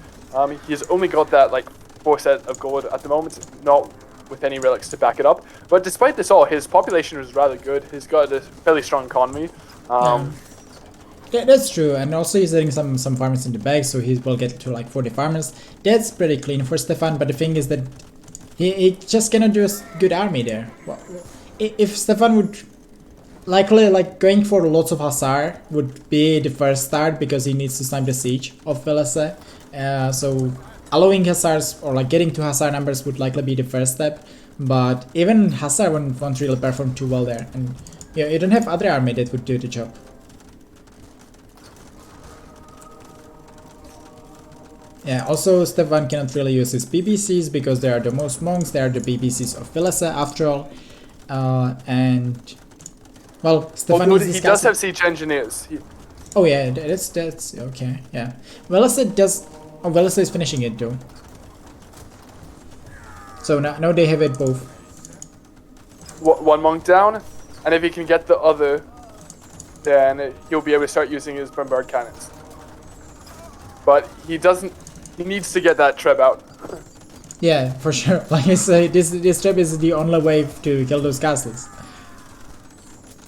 He's only got that like 4 set of gold at the moment, not with any relics to back it up. But despite this all, his population is rather good. He's got a fairly strong economy. Yeah, that's true. And also he's having some farmers in the bag, so he will get to like 40 farmers. That's pretty clean for Stefan, but the thing is that he just cannot do a good army there. If Stefan would likely like going for lots of Hussar would be the first start because he needs to snipe the siege of Villese. So allowing Hussars or like getting to Hussar numbers would likely be the first step. But even Hussar won't really perform too well there. And yeah, you don't have other army that would do the job. Yeah, also Stefan cannot really use his BBCs because they are the most monks, they are the BBCs of Villese after all. And well, Stefan he does have siege engineers. Oh yeah, that's okay. Yeah, Villese does. Oh, Villese is finishing it though. So now they have it both. One monk down, and if he can get the other, then he'll be able to start using his bombard cannons. But he doesn't. He needs to get that treb out. Yeah, for sure. Like I say, this treb is the only way to kill those castles.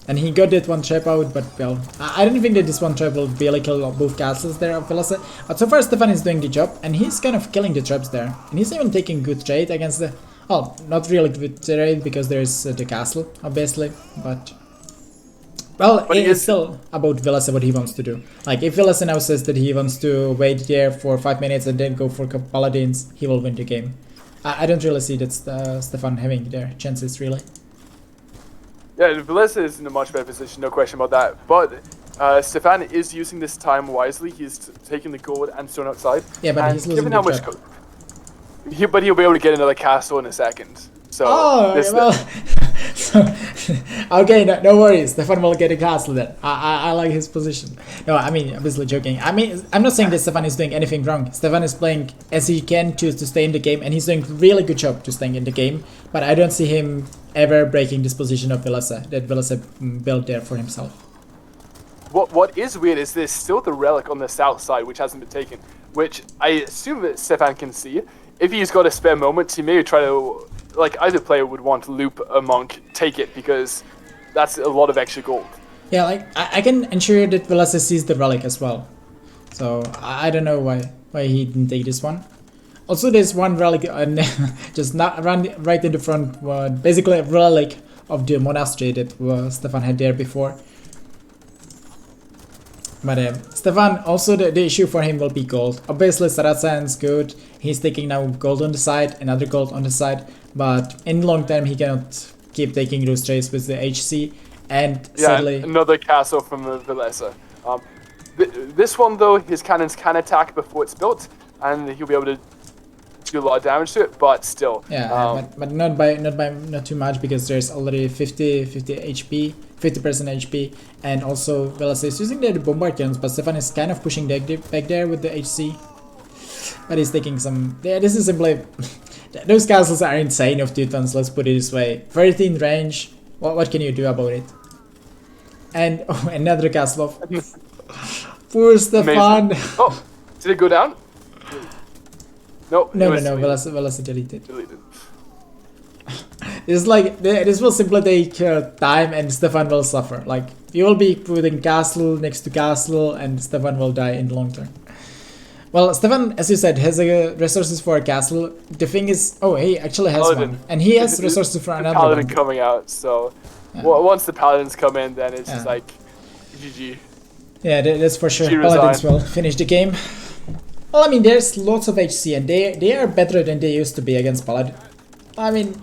And he got that one trap out, but well, I don't think that this one trap will really kill both castles there of Villese. But so far Stefan is doing the job, and he's kind of killing the traps there. And he's even taking good trade against the... Oh, not really good trade because there's the castle, obviously, but... Well, it's still about Villese what he wants to do. Like, if Villese now says that he wants to wait there for 5 minutes and then go for paladins, he will win the game. I don't really see that Stefan having their chances, really. Yeah, Villese is in a much better position, no question about that. But Stefan is using this time wisely. He's taking the gold and stone outside. Yeah, but he's losing the trap. But he'll be able to get another castle in a second. So okay, no worries. Stefan will get a castle then. I like his position. No, I mean, obviously joking. I mean, I'm not saying that Stefan is doing anything wrong. Stefan is playing as he can to stay in the game, and he's doing a really good job to staying in the game. But I don't see him ever breaking this position of Villese that Villese built there for himself. What is weird is there's still the relic on the south side which hasn't been taken, which I assume that Stefan can see. If he's got a spare moment, he may try to, like either player would want to loop a monk, take it, because that's a lot of extra gold. Yeah, like I can ensure that Villese sees the relic as well. So I don't know why he didn't take this one. Also, there's one relic just not right in the front, basically a relic of the monastery that Stefan had there before. But Stefan, also the issue for him will be gold. Obviously Saracen's good, he's taking now gold on the side, another gold on the side, but in long term he cannot keep taking those trades with the HC, and sadly... another castle from the Villese. This one though, his cannons can attack before it's built, and he'll be able to do a lot of damage to it, but still. Yeah, but not too much, because there's already 50 HP, 50% HP, and also Villese is using the bombard cannons, but Stefan is kind of pushing back there with the HC. But he's taking some... Yeah, this is simply... Those castles are insane of Teutons, let's put it this way. 13 range, what can you do about it? And oh, another castle of... Poor Stefan! Oh, did it go down? No, Villese deleted. It's like, this will simply take time and Stefan will suffer. Like, you will be putting castle next to castle and Stefan will die in the long term. Well, Stefan, as you said, has resources for a castle. The thing is, oh, he actually has one. And he has resources for another paladin one. Coming out, so once the paladins come in, then it's just like, GG. Yeah, that's for sure. Paladins will finish the game. Well, I mean, there's lots of HC and they are better than they used to be against Paladin. I mean,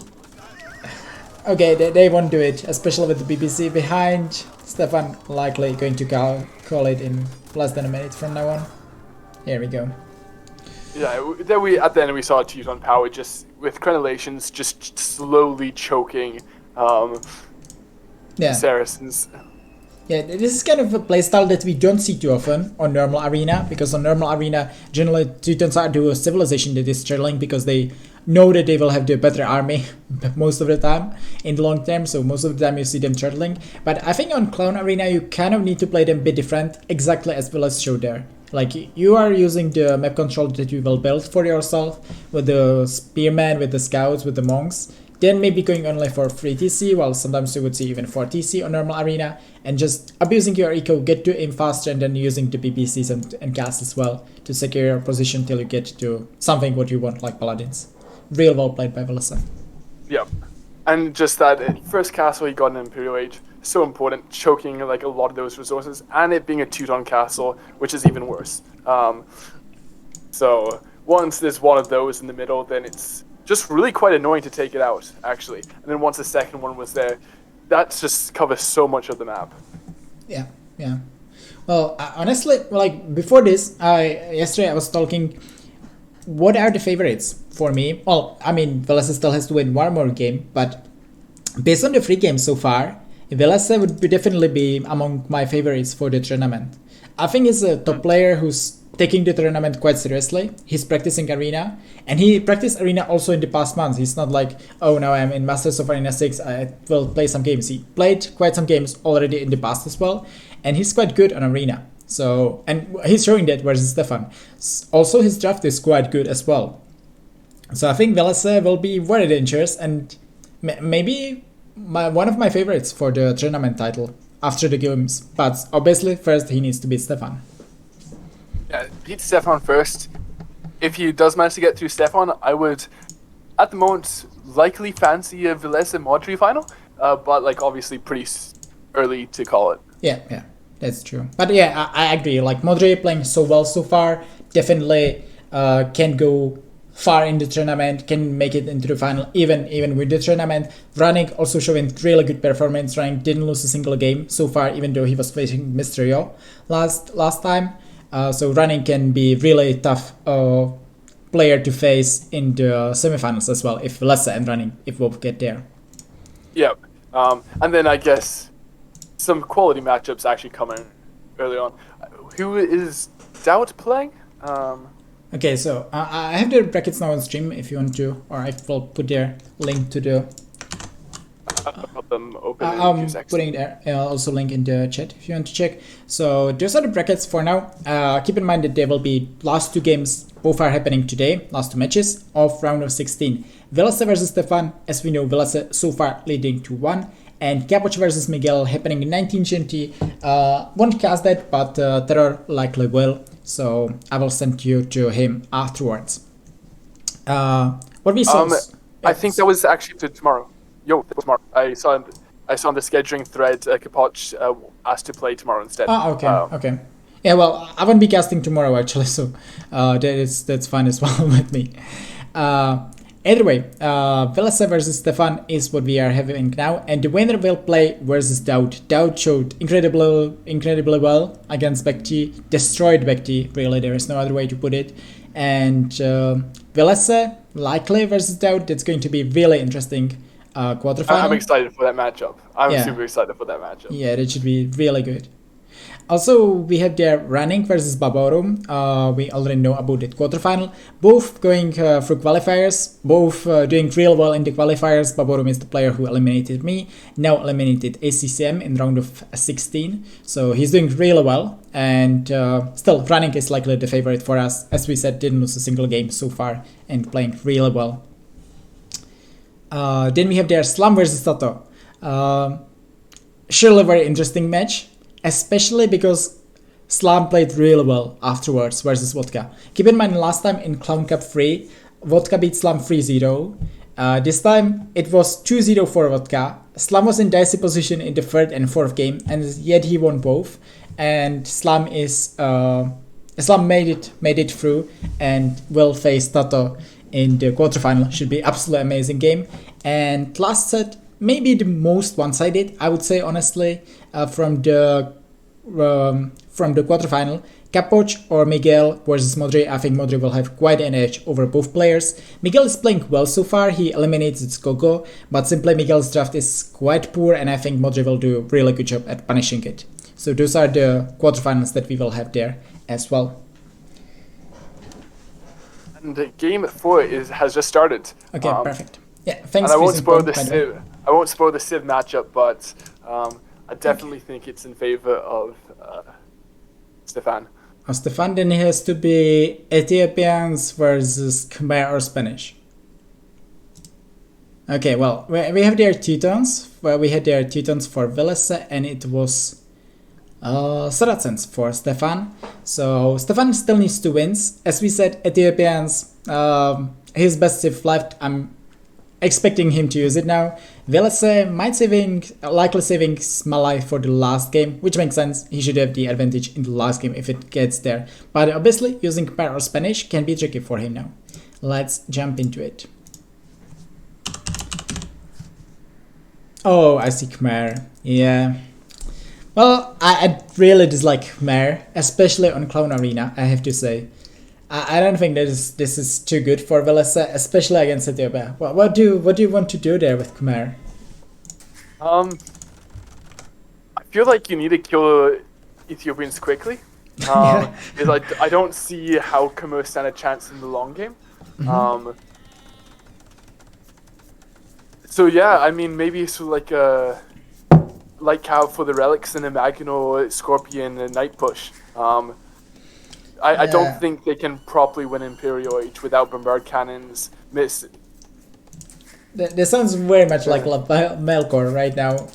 okay, they won't do it, especially with the BBC behind. Stefan likely going to call it in less than a minute from now on. Here we go. Yeah, then at the end we saw Teuton power just with Crenulations just slowly choking Saracens. Yeah, this is kind of a playstyle that we don't see too often on normal arena, because on normal arena, generally Teutons are to a civilization that is struggling because they know that they will have the better army most of the time in the long term, so most of the time you see them turtling. But I think on Clown Arena you kind of need to play them a bit different, exactly as Villese showed there. Like, you are using the map control that you will build for yourself with the spearmen, with the scouts, with the monks. Then maybe going only for 3 TC, while sometimes you would see even 4 TC on normal arena, and just abusing your eco, get to aim faster, and then using the BPCs and gas as well to secure your position till you get to something what you want, like paladins. Real well played by Villese. Yep. And just that first castle he got in Imperial Age, so important, choking like a lot of those resources, and it being a Teuton castle, which is even worse. So once there's one of those in the middle, then it's just really quite annoying to take it out, actually. And then once the second one was there, that just covers so much of the map. Yeah, yeah. Well, honestly, like before this, yesterday I was talking, what are the favorites for me? Well, I mean, Villese still has to win one more game, but based on the 3 games so far, Villese would definitely be among my favorites for the tournament. I think he's a top player who's taking the tournament quite seriously. He's practicing Arena, and he practiced Arena also in the past months. He's not like, oh, now I'm in Masters of Arena 6, I will play some games. He played quite some games already in the past as well, and he's quite good on Arena. So, and he's showing that versus Stefan. Also, his draft is quite good as well. So I think Villese will be very dangerous, and maybe one of my favorites for the tournament title after the games. But obviously, first he needs to beat Stefan. Yeah, beat Stefan first. If he does manage to get through Stefan, I would, at the moment, likely fancy a Villese Modri final, but like obviously pretty early to call it. Yeah, that's true. But yeah, I agree. Like, Modri playing so well so far, definitely can go far in the tournament, can make it into the final, even with the tournament. Running also showing really good performance. Running didn't lose a single game so far, even though he was facing Mysterio last time. So Running can be really tough player to face in the semifinals as well, if Villese and Running, if both get there. Yep. And then I guess some quality matchups actually coming early on. Who is Doubt playing? Okay, so I have the brackets now on stream if you want to, or I will put their link to the... Put them open in a I'm few seconds. putting it there. I'll also link in the chat if you want to check. So those are the brackets for now. Keep in mind that there will be last 2 games. Both are happening today. Last 2 matches of round of 16. Villese versus Stefan. As we know, Villese so far leading to 1. And Capoch versus Miguel happening in 19 GMT. Won't cast that, but Terror likely will. So I will send you to him afterwards. What we saw. I think that was actually to tomorrow. Yo, that was tomorrow. I saw on the scheduling thread, Capoch asked to play tomorrow instead. Okay, okay. Yeah, well, I won't be casting tomorrow actually, so that's fine as well with me. Either way, Villese versus Stefan is what we are having now, and the winner will play versus Doubt. Doubt showed incredibly well against Bekti, destroyed Bekti, really, there is no other way to put it. And Villese likely versus Doubt, that's going to be really interesting quarterfinal. I'm excited for that matchup. I'm super excited for that matchup. Yeah, that should be really good. Also, we have there Running versus Barbarum. We already know about it quarterfinal. Both going through qualifiers, both doing real well in the qualifiers. Barbarum is the player who eliminated me, now eliminated ACCM in round of 16. So he's doing really well, and still Running is likely the favorite for us. As we said, didn't lose a single game so far and playing really well. Then we have there Slam versus Tato. Surely a very interesting match, especially because Slam played really well afterwards versus Vodka. Keep in mind, last time in Clown Cup 3, Vodka beat Slam 3-0. This time it was 2-0 for Vodka. Slam was in dicey position in the 3rd and 4th game, and yet he won both. And Slam made it through and will face Tato in the quarterfinal. Should be absolutely amazing game. And last set, maybe the most one-sided, I would say honestly, from the quarterfinal. Capoch or Miguel versus Modri. I think Modri will have quite an edge over both players. Miguel is playing well so far, he eliminated Skoko, but simply Miguel's draft is quite poor, and I think Modri will do a really good job at punishing it. So those are the quarterfinals that we will have there as well. And game 4 has just started. Okay, perfect. Yeah, thanks. And I for won't using spoil point, the by the way. Civ. I won't spoil the Civ matchup, but I definitely think it's in favor of Stefan. Stefan, then it has to be Ethiopians versus Khmer or Spanish. Okay, well, we have their Teutons. Well, we had their Teutons for Villese, and it was Saracens for Stefan. So Stefan still needs to win. As we said, Ethiopians, his best Civ left. I'm expecting him to use it now. Villese likely saving Malai for the last game, which makes sense. He should have the advantage in the last game if it gets there. But obviously, using Khmer or Spanish can be tricky for him now. Let's jump into it. Oh, I see Khmer. Yeah. Well, I really dislike Khmer, especially on Clown Arena, I have to say. I don't think this is too good for Villese, especially against Ethiopia. What do you want to do there with Khmer? I feel like you need to kill Ethiopians quickly. Yeah. Because I don't see how Khmer stand a chance in the long game. So yeah, I mean maybe it's like how for the relics and Imagino, Scorpion, and Night Push. I don't think they can properly win Imperial Age without Bombard Cannons. That sounds very much like Melkor right now.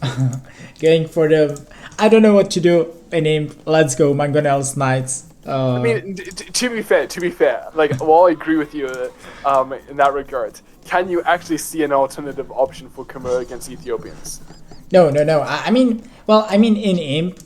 Going for the... I don't know what to do in him. Let's go, Mangonel's Knights. I mean, to be fair, like, while I agree with you in that regard, can you actually see an alternative option for Khmer against Ethiopians? No. I mean, in Imp,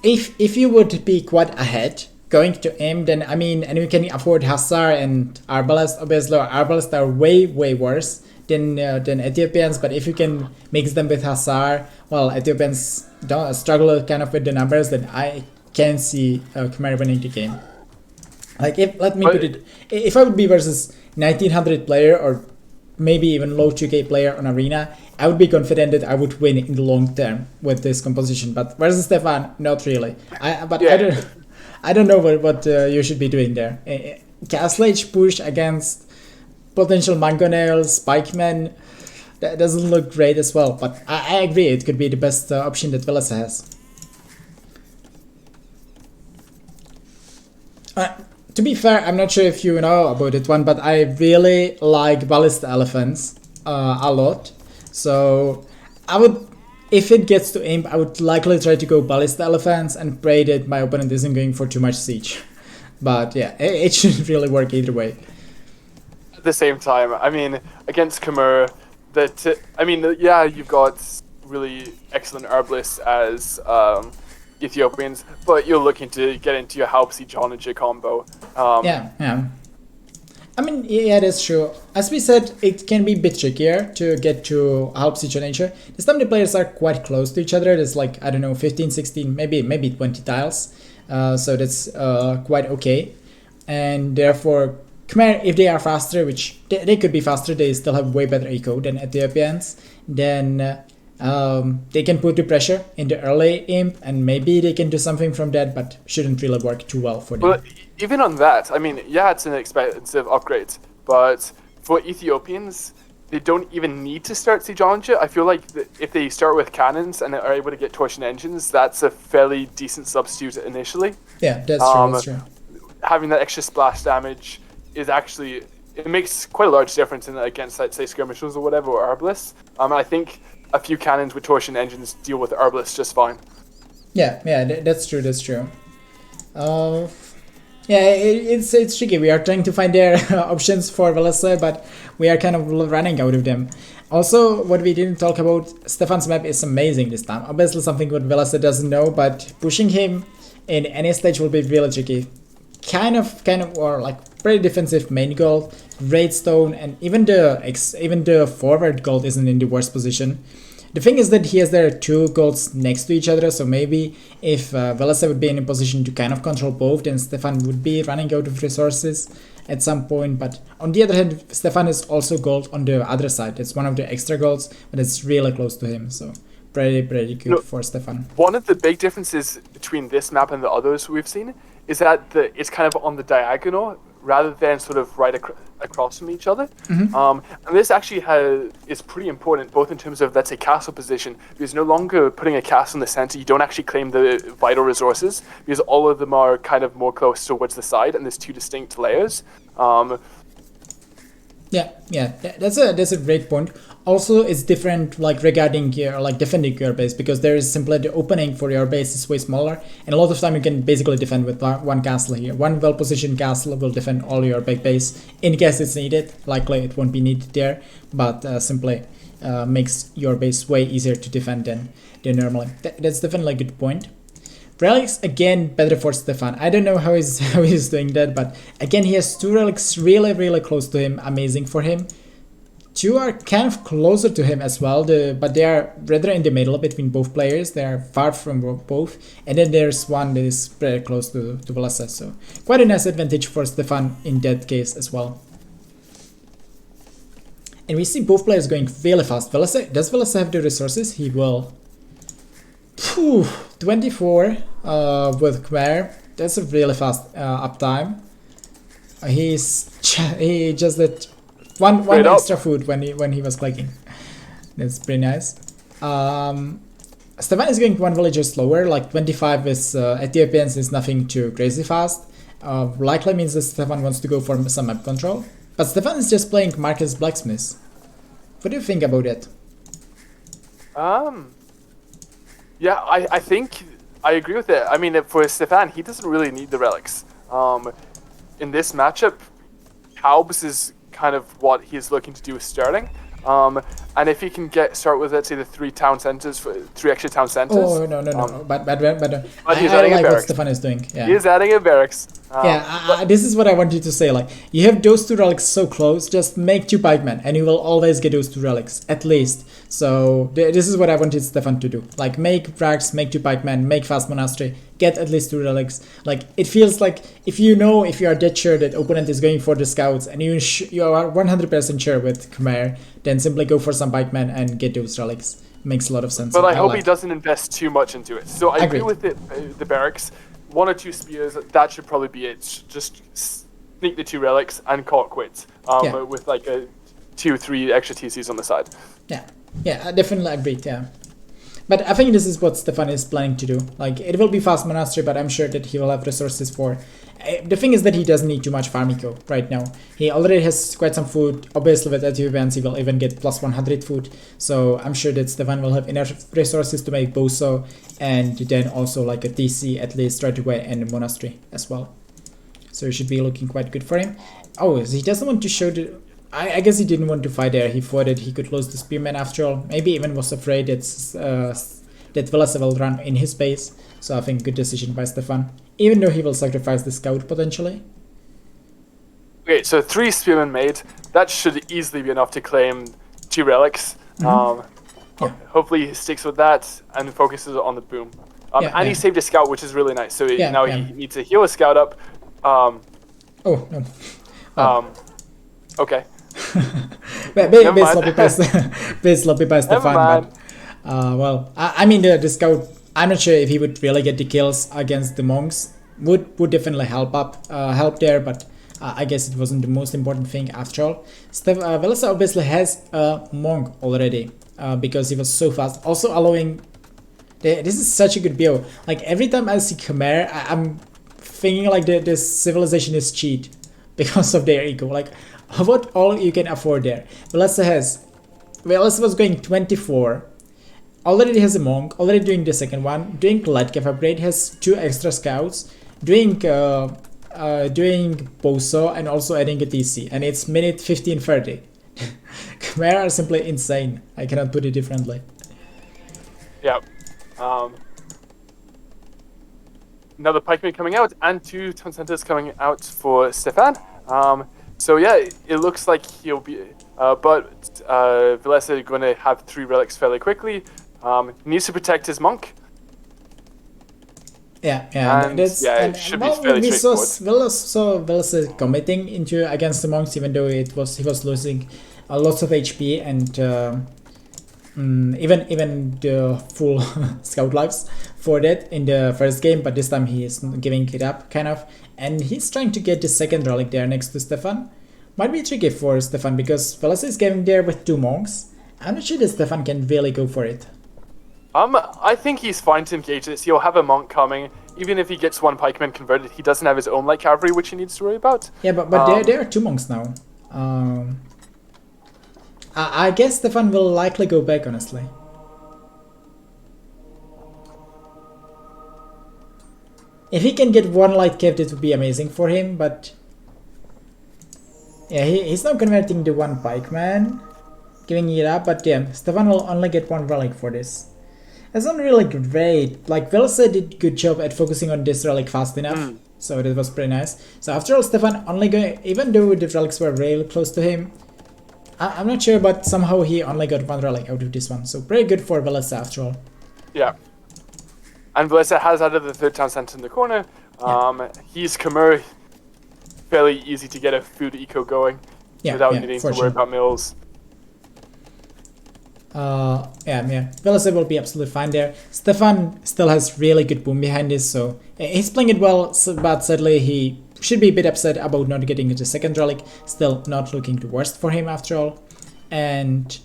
if you would be quite ahead going to Imp, then I mean, and you can afford Hussar and Arbalest. Obviously, Arbalest are way worse than Ethiopians. But if you can mix them with Hussar, well, Ethiopians don't struggle kind of with the numbers. Then I can see Khmer winning the game. Like if I would be versus 1900 player or maybe even low 2k player on Arena, I would be confident that I would win in the long term with this composition. But versus Stefan, not really. I don't know what you should be doing there. Castle Age push against potential Mangonels, Spikemen, that doesn't look great as well. But I agree, it could be the best option that Villese has. To be fair, I'm not sure if you know about it one, but I really like Ballista Elephants a lot. So I would, if it gets to Imp, I would likely try to go Ballista Elephants and pray that my opponent isn't going for too much siege. But yeah, it shouldn't really work either way. At the same time, I mean, against Khmer, yeah, you've got really excellent herbalists as Ethiopians, but you're looking to get into your Halp Siege Onager combo. Yeah. I mean, yeah, that's true. As we said, it can be a bit trickier to get to Halp Siege Onager. This time the players are quite close to each other. There's like, I don't know, 15, 16, maybe 20 tiles. So that's quite okay. And therefore, Khmer, if they are faster, which they could be faster, they still have way better eco than Ethiopians, then they can put the pressure in the early Imp, and maybe they can do something from that, but shouldn't really work too well for them. Well, even on that, I mean, yeah, it's an expensive upgrade, but for Ethiopians, they don't even need to start Siege Onager. I feel like if they start with cannons and are able to get torsion engines, that's a fairly decent substitute initially. Yeah, that's true. Having that extra splash damage is actually, it makes quite a large difference against, let's say, skirmishers or whatever, or herbalists. I think a few cannons with torsion engines deal with herbalists just fine. Yeah, that's true. Yeah, it's tricky. We are trying to find their options for Villese, but we are kind of running out of them. Also, what we didn't talk about, Stefan's map is amazing this time. Obviously something what Villese doesn't know, but pushing him in any stage will be really tricky. Kind of, or like pretty defensive main gold, great stone, and even the forward gold isn't in the worst position. The thing is that he has their two golds next to each other, so maybe if Villese would be in a position to kind of control both, then Stefan would be running out of resources at some point. But on the other hand, Stefan is also gold on the other side. It's one of the extra golds, but it's really close to him, so pretty good for Stefan. One of the big differences between this map and the others we've seen is that it's kind of on the diagonal rather than sort of right across from each other. And this actually is pretty important, both in terms of, let's say, castle position, because no longer putting a castle in the center, you don't actually claim the vital resources, because all of them are kind of more close towards the side, and there's two distinct layers. Yeah, that's a great point. Also, it's different like regarding your like defending your base, because there is simply the opening for your base is way smaller, and a lot of time you can basically defend with one castle here. One well-positioned castle will defend all your big base in case it's needed. Likely it won't be needed there, but simply makes your base way easier to defend than normally. That's definitely a good point. Relics again better for Stefan. I don't know how he's doing that, but again he has two relics really close to him. Amazing for him. Two are kind of closer to him as well, but they are rather in the middle between both players. They are far from both, and then there's one that is pretty close to Villese. So quite a nice advantage for Stefan in that case as well. And we see both players going really fast. Villese, does Villese have the resources? He will. 24 with Khmer. That's a really fast uptime. He just did one extra food when he was clicking. That's pretty nice. Stefan is going one villager slower, like 25 with Ethiopians is nothing too crazy fast. Likely means that Stefan wants to go for some map control. But Stefan is just playing Marcus Blacksmith. What do you think about it? Yeah, I think I agree with it. I mean, for Stefan, he doesn't really need the relics. In this matchup, Halbs is kind of what he's looking to do with Sterling. And if he can start with, let's say, the three extra town centers. Oh no! But he's I adding like a what barracks. Stefan is doing. Yeah. He is adding a barracks. This is what I wanted to say. Like, you have those two relics so close, just make two pikemen, and you will always get those two relics at least. So this is what I wanted Stefan to do. Like, make barracks, make two pikemen, make fast monastery, get at least two relics. Like, it feels like if you are dead sure that opponent is going for the scouts, and you are 100% sure with Khmer, then simply go for some pikemen and get those relics. Makes a lot of sense. But I hope he doesn't invest too much into it. So I agree with the barracks. One or two spears, that should probably be it. Just sneak the two relics and call it quits. With like 2-3 extra TCs on the side. Yeah, I definitely agreed. Yeah, but I think this is what Stefan is planning to do. Like, it will be fast monastery, but I'm sure that he will have resources for. The thing is that he doesn't need too much farm eco right now. He already has quite some food. Obviously, with Ethiopians, he will even get plus 100 food. So I'm sure that Stefan will have enough resources to make Boso, and then also like a TC at least right away, and a monastery as well. So it should be looking quite good for him. Oh, he doesn't want to show the. I guess he didn't want to fight there. He thought that he could lose the spearman after all. Maybe even was afraid that Villese will run in his base. So I think good decision by Stefan. Even though he will sacrifice the scout potentially. Okay, so 3 spearmen made. That should easily be enough to claim 2 relics. Hopefully he sticks with that and focuses on the boom. He saved a scout, which is really nice. So now he needs to heal a scout up. Okay. Bit sloppy by Stefan, but I mean the scout. I'm not sure if he would really get the kills against the monks. Would definitely help there, but I guess it wasn't the most important thing after all. Villese obviously has a monk already because he was so fast. Also allowing. This is such a good build. Like, every time I see Khmer, I'm thinking like this civilization is cheat because of their ego. Like, what all you can afford there. Villese was going 24. Already has a monk, already doing the second one, doing light cap upgrade, has 2 extra scouts, doing Boso, and also adding a TC, and it's minute 15:30. Khmer are simply insane. I cannot put it differently. Yeah. Another pikeman coming out, and 2 town centers coming out for Stefan. So yeah, it looks like he'll be, but Villese is going to have 3 relics fairly quickly. He needs to protect his monk. It should be fairly straightforward. Villese committing against the monks, even though he was losing lots of HP, and even the full scout lives for that in the first game, but this time he is giving it up kind of, and he's trying to get the second relic there next to Stefan. Might be tricky for Stefan because Villese is getting there with 2 monks. I'm not sure that Stefan can really go for it. I think he's fine to engage this. He'll have a monk coming. Even if he gets 1 pikeman converted, he doesn't have his own light cavalry, which he needs to worry about. Yeah, but there are 2 monks now. I guess Stefan will likely go back, honestly. If he can get 1 light cav, it would be amazing for him, but yeah, he's now converting the 1 pikeman, giving it up, but yeah, Stefan will only get 1 relic for this. That's not really great. Like, Villese did good job at focusing on this relic fast enough, so that was pretty nice. So after all, Stefan only going, even though the relics were really close to him, I'm not sure, but somehow he only got 1 relic out of this one. So pretty good for Villese after all. Yeah. And Villese has added the 3rd town center in the corner. He's Khmer, fairly easy to get a food eco going without needing to worry about mills. Villese will be absolutely fine there. Stefan still has really good boom behind this, so he's playing it well, but sadly he should be a bit upset about not getting the second relic. Still not looking the worst for him after all. And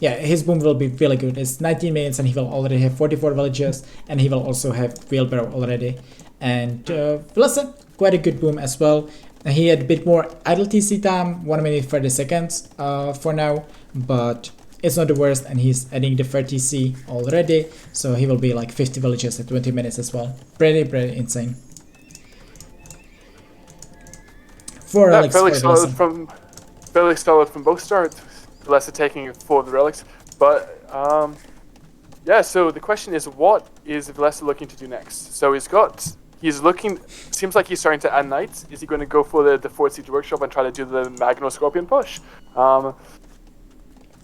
his boom will be really good. It's 19 minutes and he will already have 44 villages, and he will also have wheelbarrow already. And Villese, quite a good boom as well. He had a bit more idle TC time, 1 minute 30 seconds for now, but it's not the worst, and he's adding the 30 TC already, so he will be like 50 villages at 20 minutes as well. Pretty insane. Fairly solid from both starts. Villese taking 4 of the relics, but so the question is, what is Villese looking to do next? So seems like he's starting to add knights. Is he going to go for the 4th siege workshop and try to do the Magno Scorpion push?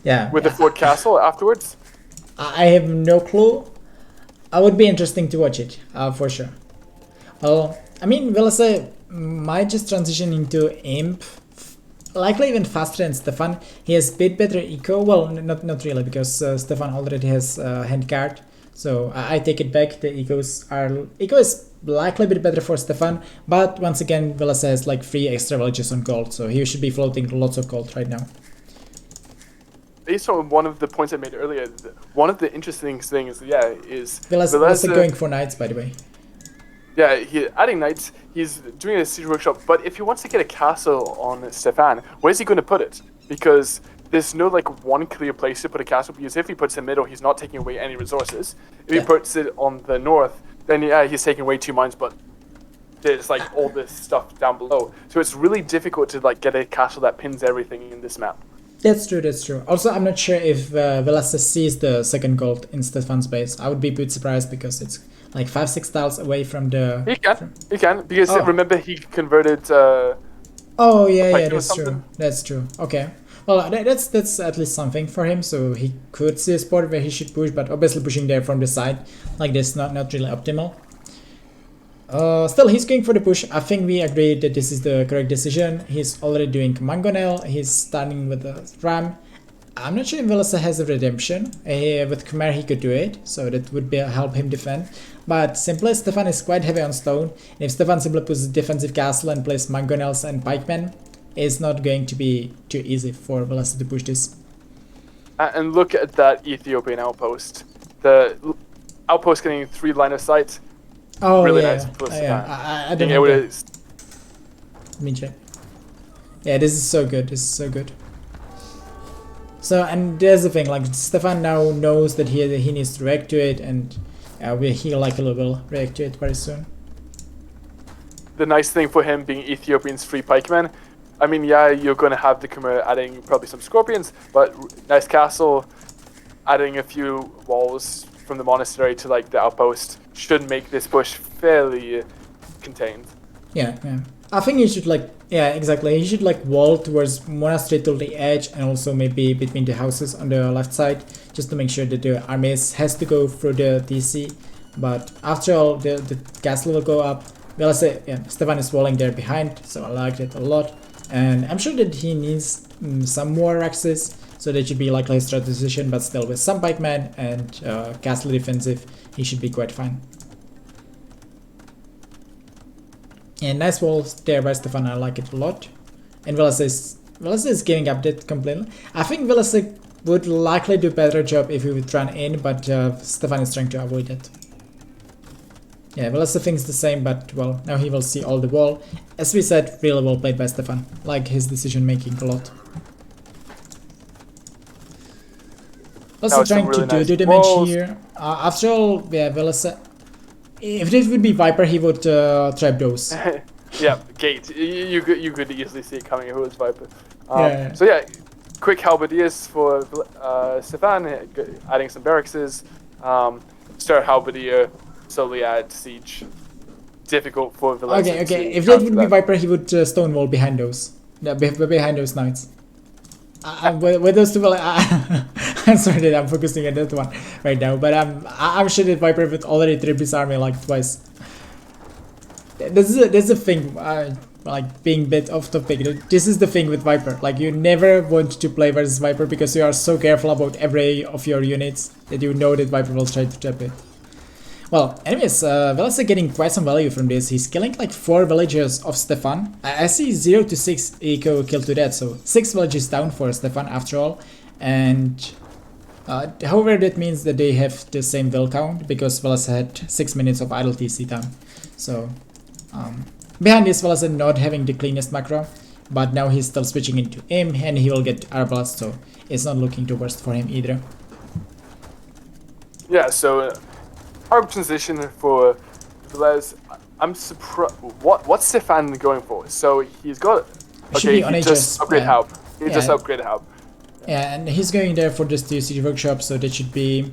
With the Fort Castle afterwards? I have no clue. I would be interesting to watch it, for sure. Well, I mean, Villese might just transition into Imp, likely even faster than Stefan. He has a bit better eco. Well, not really, because Stefan already has hand guard. So I take it back. The eco is likely a bit better for Stefan, but once again, Villese has like 3 extra villages on gold, so he should be floating lots of gold right now. Based on one of the points I made earlier, one of the interesting things, is Villese going for knights, by the way. Yeah, adding knights. He's doing a siege workshop, but if he wants to get a castle on Stefan, where's he going to put it? Because there's no like one clear place to put a castle, because if he puts it in the middle, he's not taking away any resources. If he puts it on the north, then he's taking away 2 mines, but there's like all this stuff down below. So it's really difficult to like get a castle that pins everything in this map. That's true. Also, I'm not sure if Villese sees the second gold in Stefan's base. I would be a bit surprised because it's like 5-6 tiles away from the... He can, because remember he converted... That's true. Okay. Well, that's at least something for him, so he could see a spot where he should push, but obviously pushing there from the side like this, not really optimal. Still, he's going for the push. I think we agree that this is the correct decision. He's already doing Mangonel. He's starting with the Ram. I'm not sure if Villese has a redemption. With Khmer he could do it, so that would help him defend. But simply, Stefan is quite heavy on stone. And if Stefan simply puts a defensive castle and plays Mangonels and pikemen, it's not going to be too easy for Villese to push this. And look at that Ethiopian outpost. The outpost getting 3 line of sight. Oh, really yeah. nice. I don't know. Let me check. Yeah, this is so good. So, and there's the thing, like, Stefan now knows that he needs to react to it, and he likely will react to it very soon. The nice thing for him being Ethiopian's free pikeman, I mean, you're going to have the Khmer adding probably some scorpions, but nice castle, adding a few walls from the monastery to like the outpost should make this push fairly contained. Yeah. I think he should exactly. He should like wall towards monastery to the edge, and also maybe between the houses on the left side, just to make sure that the armies has to go through the DC. But after all, the castle will go up. Stefan is walling there behind, so I like it a lot. And I'm sure that he needs some more axes. so that should be likely his strat decision, but still with some pikemen and castle defensive, he should be quite fine. And nice wall there by Stefan, I like it a lot. And Villese is giving up that completely. I think Villese would likely do a better job if he would run in, but Stefan is trying to avoid it. Yeah, Villese thinks the same, but well, now he will see all the wall. As we said, really well played by Stefan. Like his decision making a lot. Also trying really to do damage here. After all, yeah, Villese. If it would be Viper, he would trap those. Yeah, gate. You could easily see it coming if it was Viper. Yeah. So yeah, quick halberdiers for Stefan, adding some barracks. Start halberdier, slowly add siege. Difficult for Villese. Okay. If that would be Viper, he would stonewall behind those. Behind those knights. With those two, I'm sorry that I'm focusing on that one right now, but I'm sure that Viper would already trip his army like twice. This is a thing, like being a bit off topic. This is the thing with Viper. Like you never want to play versus Viper because you are so careful about every of your units that you know that Viper will try to trap it. Well, anyways, Villese getting quite some value from this. He's killing like 4 villagers of Stefan. I see 0 to 6 eco kill to that, so 6 villages down for Stefan after all. And however, that means that they have the same will count because Villese had 6 minutes of idle TC time. So behind this, Villese not having the cleanest macro, but now he's still switching into him and he will get Arbalest, so it's not looking too worst for him either. Yeah, so hard transition for Villese. I'm surprised. What's Stefan going for? So he's got. Okay, he just upgrade help. He just upgrade help. Yeah, and he's going there for this siege workshop, so that should be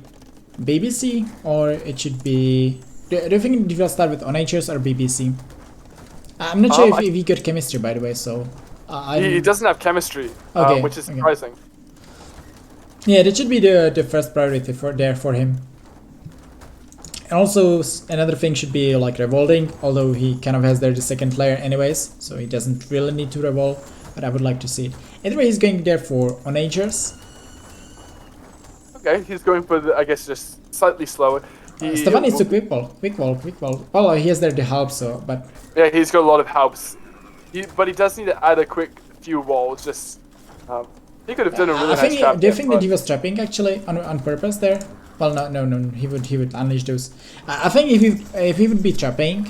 BBC or it should be. Do you think he will start with onagers or BBC? I'm not sure if he got chemistry, by the way. So he doesn't have chemistry, which is surprising. Yeah, that should be the first priority for him. And also another thing should be like revolting, although he kind of has there the second layer anyways, so he doesn't really need to revolt, but I would like to see it. Either way, he's going there for onagers. Okay, he's going for the, I guess, just slightly slower. Stefan needs to quick wall. Well, he has there the help, so, but... Yeah, he's got a lot of helps. But he does need to add a quick few walls, just... he could have done a really nice job. Do you think that he was trapping actually on purpose there? Well, no. He would unleash those. I think if he would be trapping,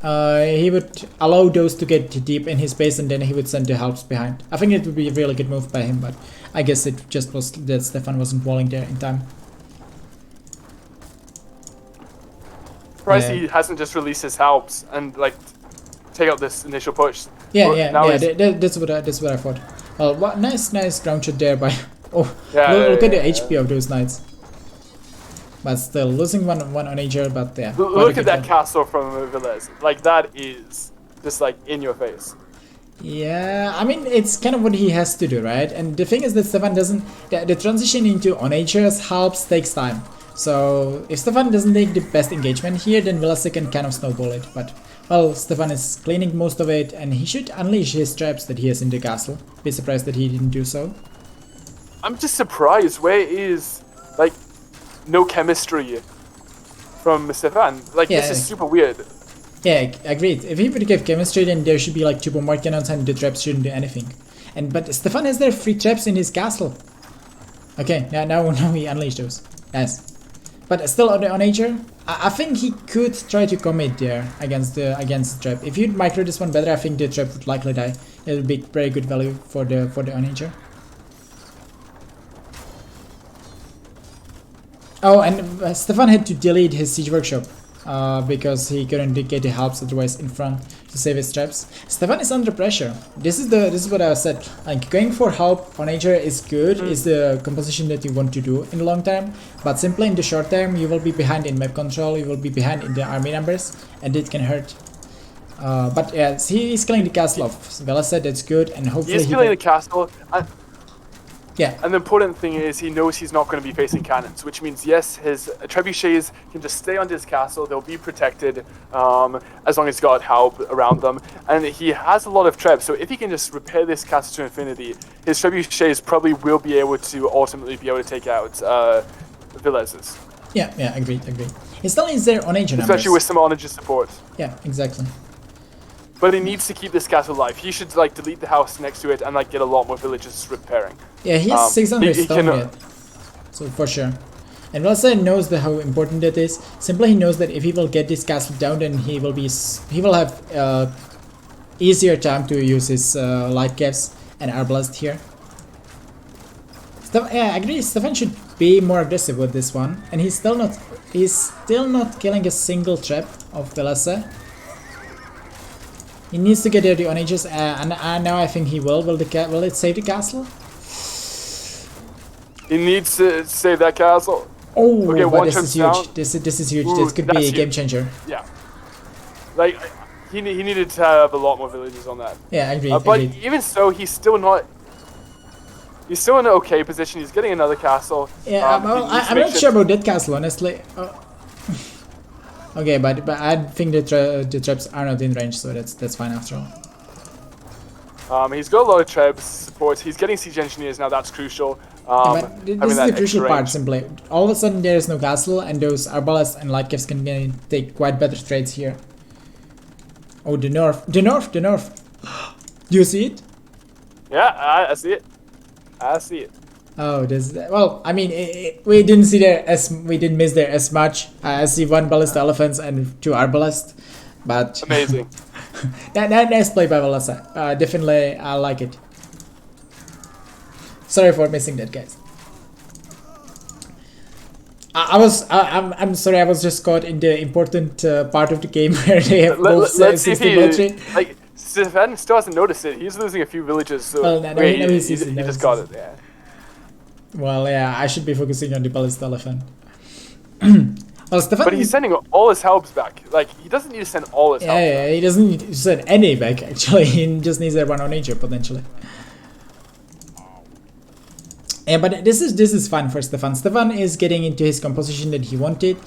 he would allow those to get deep in his base and then he would send the helps behind. I think it would be a really good move by him, but I guess it just was that Stefan wasn't walling there in time. Surprised he hasn't just released his helps and like take out this initial push. Yeah. That's what I thought. Well, what nice ground shot there by. Oh, look at the HP of those knights. But still losing one onager, but yeah. Look at that castle from Villese. Like that is just like in your face. Yeah, I mean it's kind of what he has to do, right? And the thing is that Stefan doesn't. The transition into onagers helps takes time. So if Stefan doesn't take the best engagement here, then Villese can kind of snowball it. But well, Stefan is cleaning most of it, and he should unleash his traps that he has in the castle. Be surprised that he didn't do so. I'm just surprised. Where is like no chemistry from Stefan? Like this is super weird. Yeah, agreed. If he would give chemistry, then there should be like 2 bombard cannons and the traps shouldn't do anything. But Stefan has their 3 traps in his castle. Okay, now he unleashed those. Nice. But still on the onager, I think he could try to commit there against the trap. If you'd micro this one better, I think the trap would likely die. It would be very good value for the onager. Oh, and Stefan had to delete his siege workshop because he couldn't get the helps otherwise in front to save his traps. Stefan is under pressure. This is what I said. Like going for help onager is good, is the composition that you want to do in the long term, but simply in the short term you will be behind in map control, you will be behind in the army numbers, and it can hurt. But yes, he is killing the castle of Villese, that's good, and hopefully he's killing the castle. Yeah. And the important thing is he knows he's not going to be facing cannons, which means, yes, his trebuchets can just stay on his castle. They'll be protected as long as he's got help around them. And he has a lot of trebs, so if he can just repair this castle to infinity, his trebuchets probably will be able to ultimately be able to take out Villeses. Yeah, agreed. He still needs their onage numbers. Especially with some onage support. Yeah, exactly. But he needs to keep this castle alive. He should like delete the house next to it and like get a lot more villages repairing. Yeah, he has 600 stone yet. So for sure. And Villese knows how important it is. Simply he knows that if he will get this castle down, then he will have easier time to use his light caps and arbalest here. Yeah, I agree. Stefan should be more aggressive with this one, and he's still not killing a single trap of Villese. He needs to get there the onages, and now I think he will. Will it save the castle? He needs to save that castle. Oh, okay, but this is huge. This is huge. Ooh, this could be a game changer. Yeah. Like, he needed to have a lot more villages on that. Yeah, I agree. But even so, he's still not. He's still in an okay position. He's getting another castle. Yeah, I'm not sure about that castle, honestly. Okay, but I think the traps are not in range, so that's fine after all. He's got a lot of trebs support. He's getting siege engineers now. That's crucial. Yeah, but this is the crucial part. Simply, all of a sudden there is no castle, and those arbalests and light caps can take quite better trades here. Oh, the north. Do you see it? Yeah, I see it. I see it. Oh, well, I mean, we didn't miss there as much. I see 1 ballista elephants and 2 arbalest, but amazing. Nice play by Villese. Definitely, I like it. Sorry for missing that, guys. I'm sorry. I was just caught in the important part of the game where they have both 60 military. Like, Stefan still hasn't noticed it. He's losing a few villages, so well, he just got it. Yeah. Well, yeah, I should be focusing on the ballista elephant. Well, Stefan, but he's sending all his helps back. Like, he doesn't need to send all his help. Yeah, he doesn't need to send any back, actually. He just needs everyone on nature, potentially. Yeah, but this is fun for Stefan. Stefan is getting into his composition that he wanted.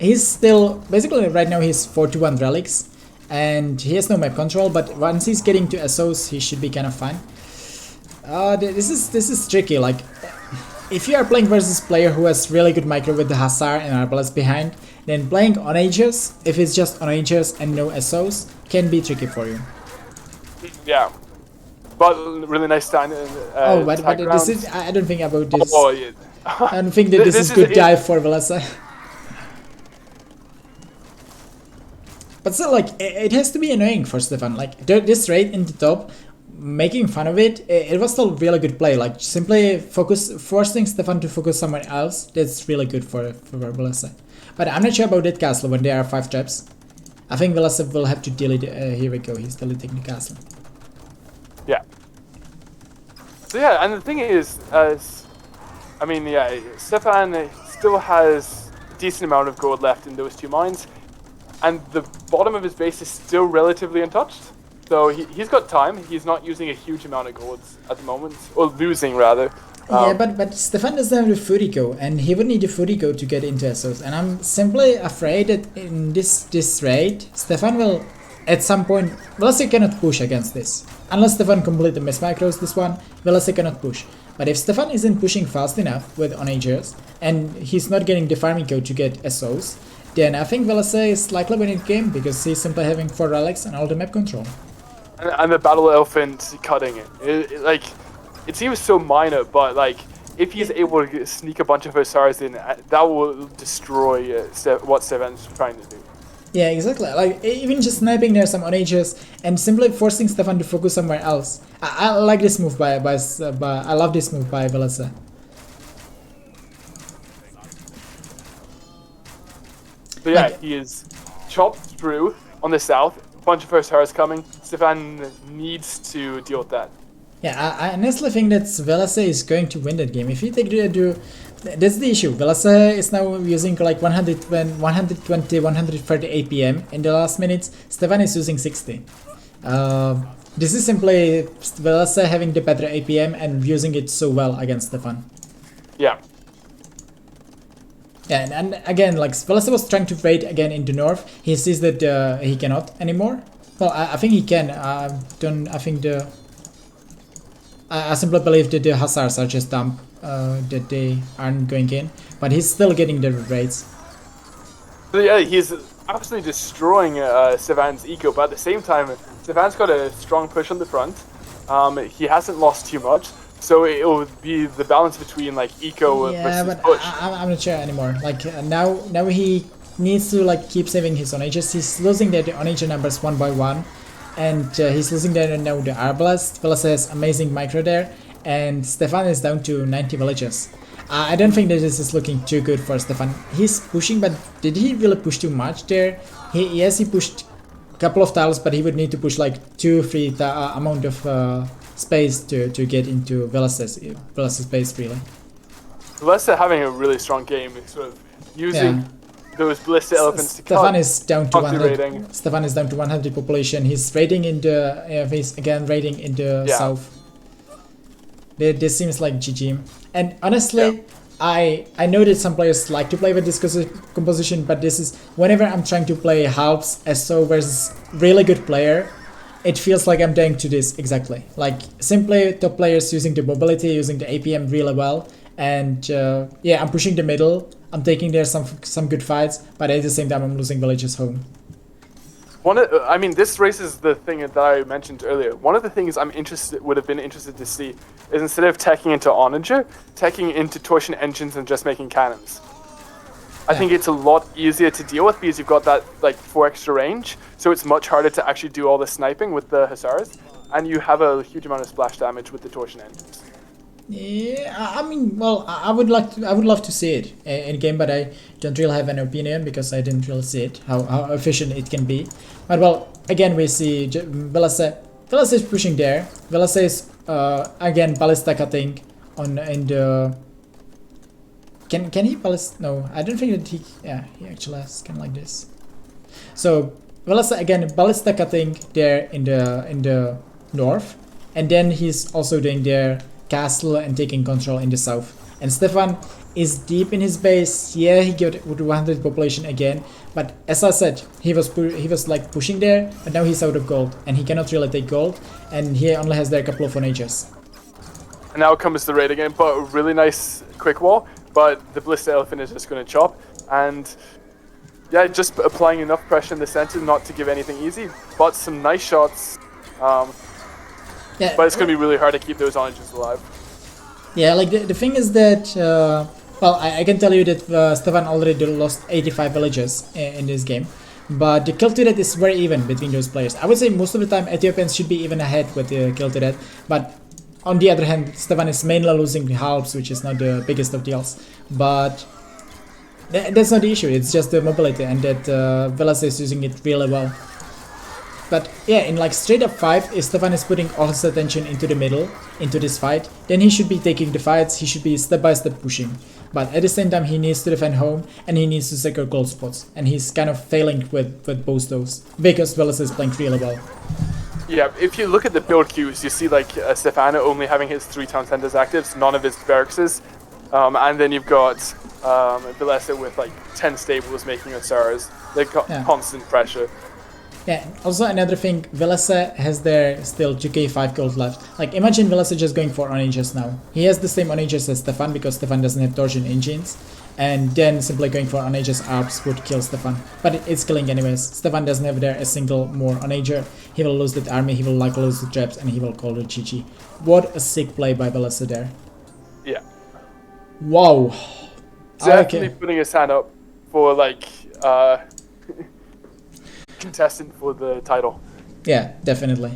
He's still, basically right now he's 41 relics. And he has no map control, but once he's getting to SOs, he should be kind of fine. This is tricky, like, if you are playing versus a player who has really good micro with the Hussar and arbalest behind, then playing onages, if it's just onages and no SOs, can be tricky for you. Yeah. But really nice stand. But this is, I don't think about this. Oh, yeah. I don't think that this is good dive for Villese. But still, like, it has to be annoying for Stefan. Like, this raid in the top, making fun of it, it was still really good play. Like, simply forcing Stefan to focus somewhere else, that's really good for Villese. But I'm not sure about that castle when there are 5 traps. I think Villese will have to delete, here we go, he's deleting the castle. Yeah. So yeah, and the thing is, I mean, yeah, Stefan still has a decent amount of gold left in those 2 mines. And the bottom of his base is still relatively untouched. So he's got time. He's not using a huge amount of golds at the moment. Or losing, rather. Yeah, but Stefan doesn't have the Furico. And he would need the Furico to get into SOs. And I'm simply afraid that in this raid, Stefan will, at some point, Villese cannot push against this. Unless Stefan completely mismicros this one, Villese cannot push. But if Stefan isn't pushing fast enough with onagers, and he's not getting the farming code to get SOs, then I think Villese is likely winning the game because he's simply having 4 relics and all the map control. And the battle elephant cutting it. Like, it seems so minor, but like, if he's able to sneak a bunch of Hussars in, that will destroy what Stefan's trying to do. Yeah, exactly. Like, even just sniping there some onagers and simply forcing Stefan to focus somewhere else. I like this move by I love this move by Villese. But yeah, he is chopped through on the south. A bunch of Hussars coming. Stefan needs to deal with that. Yeah, I honestly think that Villese is going to win that game. If you take that's the issue. Villese is now using like 120, 130 APM in the last minutes. Stefan is using 60. This is simply Villese having the better APM and using it so well against Stefan. Yeah. Yeah, and again, like Villese was trying to raid again into north. He sees that he cannot anymore. Well, I think he can. I think the. I simply believe that the Hussars are just dumb. That they aren't going in, but he's still getting the raids. So yeah, he's absolutely destroying Stefan's eco, but at the same time, Stefan's got a strong push on the front. He hasn't lost too much, so it will be the balance between like eco versus push. I'm not sure anymore. Like now he needs to like keep saving his onages. He's losing the onage numbers one by one, and he's losing now the Arbalest. Villese has amazing micro there, and Stefan is down to 90 villages. I don't think that this is looking too good for Stefan. He's pushing, but did he really push too much there? Yes, he pushed a couple of tiles, but he would need to push like 2-3 amount of space to get into Villese's base, really. Villese having a really strong game, sort of using those ballistic elephants to Stefan is down to 100. raiding. Stefan is down to 100 population. He's raiding in the he's again raiding in the south. This seems like GG. And honestly, I know that some players like to play with this composition, but this is whenever I'm trying to play halves SO versus really good player, it feels like I'm dying to this exactly. Like simply top players using the mobility, using the APM really well, and I'm pushing the middle. I'm taking there some good fights, but at the same time I'm losing villages home. This raises the thing that I mentioned earlier. One of the things would have been interested to see is instead of teching into Onager, teching into torsion engines and just making cannons. I think it's a lot easier to deal with because you've got that like 4 extra range, so it's much harder to actually do all the sniping with the Hussars, and you have a huge amount of splash damage with the torsion engines. Yeah, I would love to see it in game, but I don't really have an opinion because I didn't really see it how efficient it can be. But well, again we see Villese is pushing there. Villese is again ballista cutting in the. Can he ballista? No, I don't think that he. Yeah, he actually has kind of like this. So Villese again ballista cutting there in the north, and then he's also doing their castle and taking control in the south. And Stefan is deep in his base. Yeah, he got 100 population again, but as I said, he was like pushing there, but now he's out of gold and he cannot really take gold, and he only has there a couple of onages. And now comes the raid again, but a really nice quick wall, but the ballistic elephant is just going to chop, and yeah, just applying enough pressure in the center not to give anything easy, but some nice shots. But it's going to be really hard to keep those onages alive. Yeah, like the thing is that, I can tell you that Stefan already lost 85 villages in this game. But the kill to death is very even between those players. I would say most of the time Ethiopians should be even ahead with the kill to death. But on the other hand, Stefan is mainly losing halves, which is not the biggest of deals. But that's not the issue, it's just the mobility, and that Villese is using it really well. But yeah, in like straight up fight, if Stefan is putting all his attention into the middle, into this fight, then he should be taking the fights, he should be step by step pushing. But at the same time, he needs to defend home and he needs to secure gold spots. And he's kind of failing with both those, because Villese is playing really well. Yeah, if you look at the build queues, you see like Stefano only having his 3 town centers active, none of his barracks. And then you've got Villese with like 10 stables making Hussars. They've got constant pressure. Yeah, also another thing, Villese has there still 2k5 gold left. Like imagine Villese just going for onages now. He has the same onages as Stefan because Stefan doesn't have torsion engines. And then simply going for onages ARPs would kill Stefan. But it's killing anyways. Stefan doesn't have there a single more onager. He will lose that army, he will like lose the traps, and he will call it GG. What a sick play by Villese there. Yeah. Wow. Definitely putting his hand up for like contestant for the title. Yeah, definitely.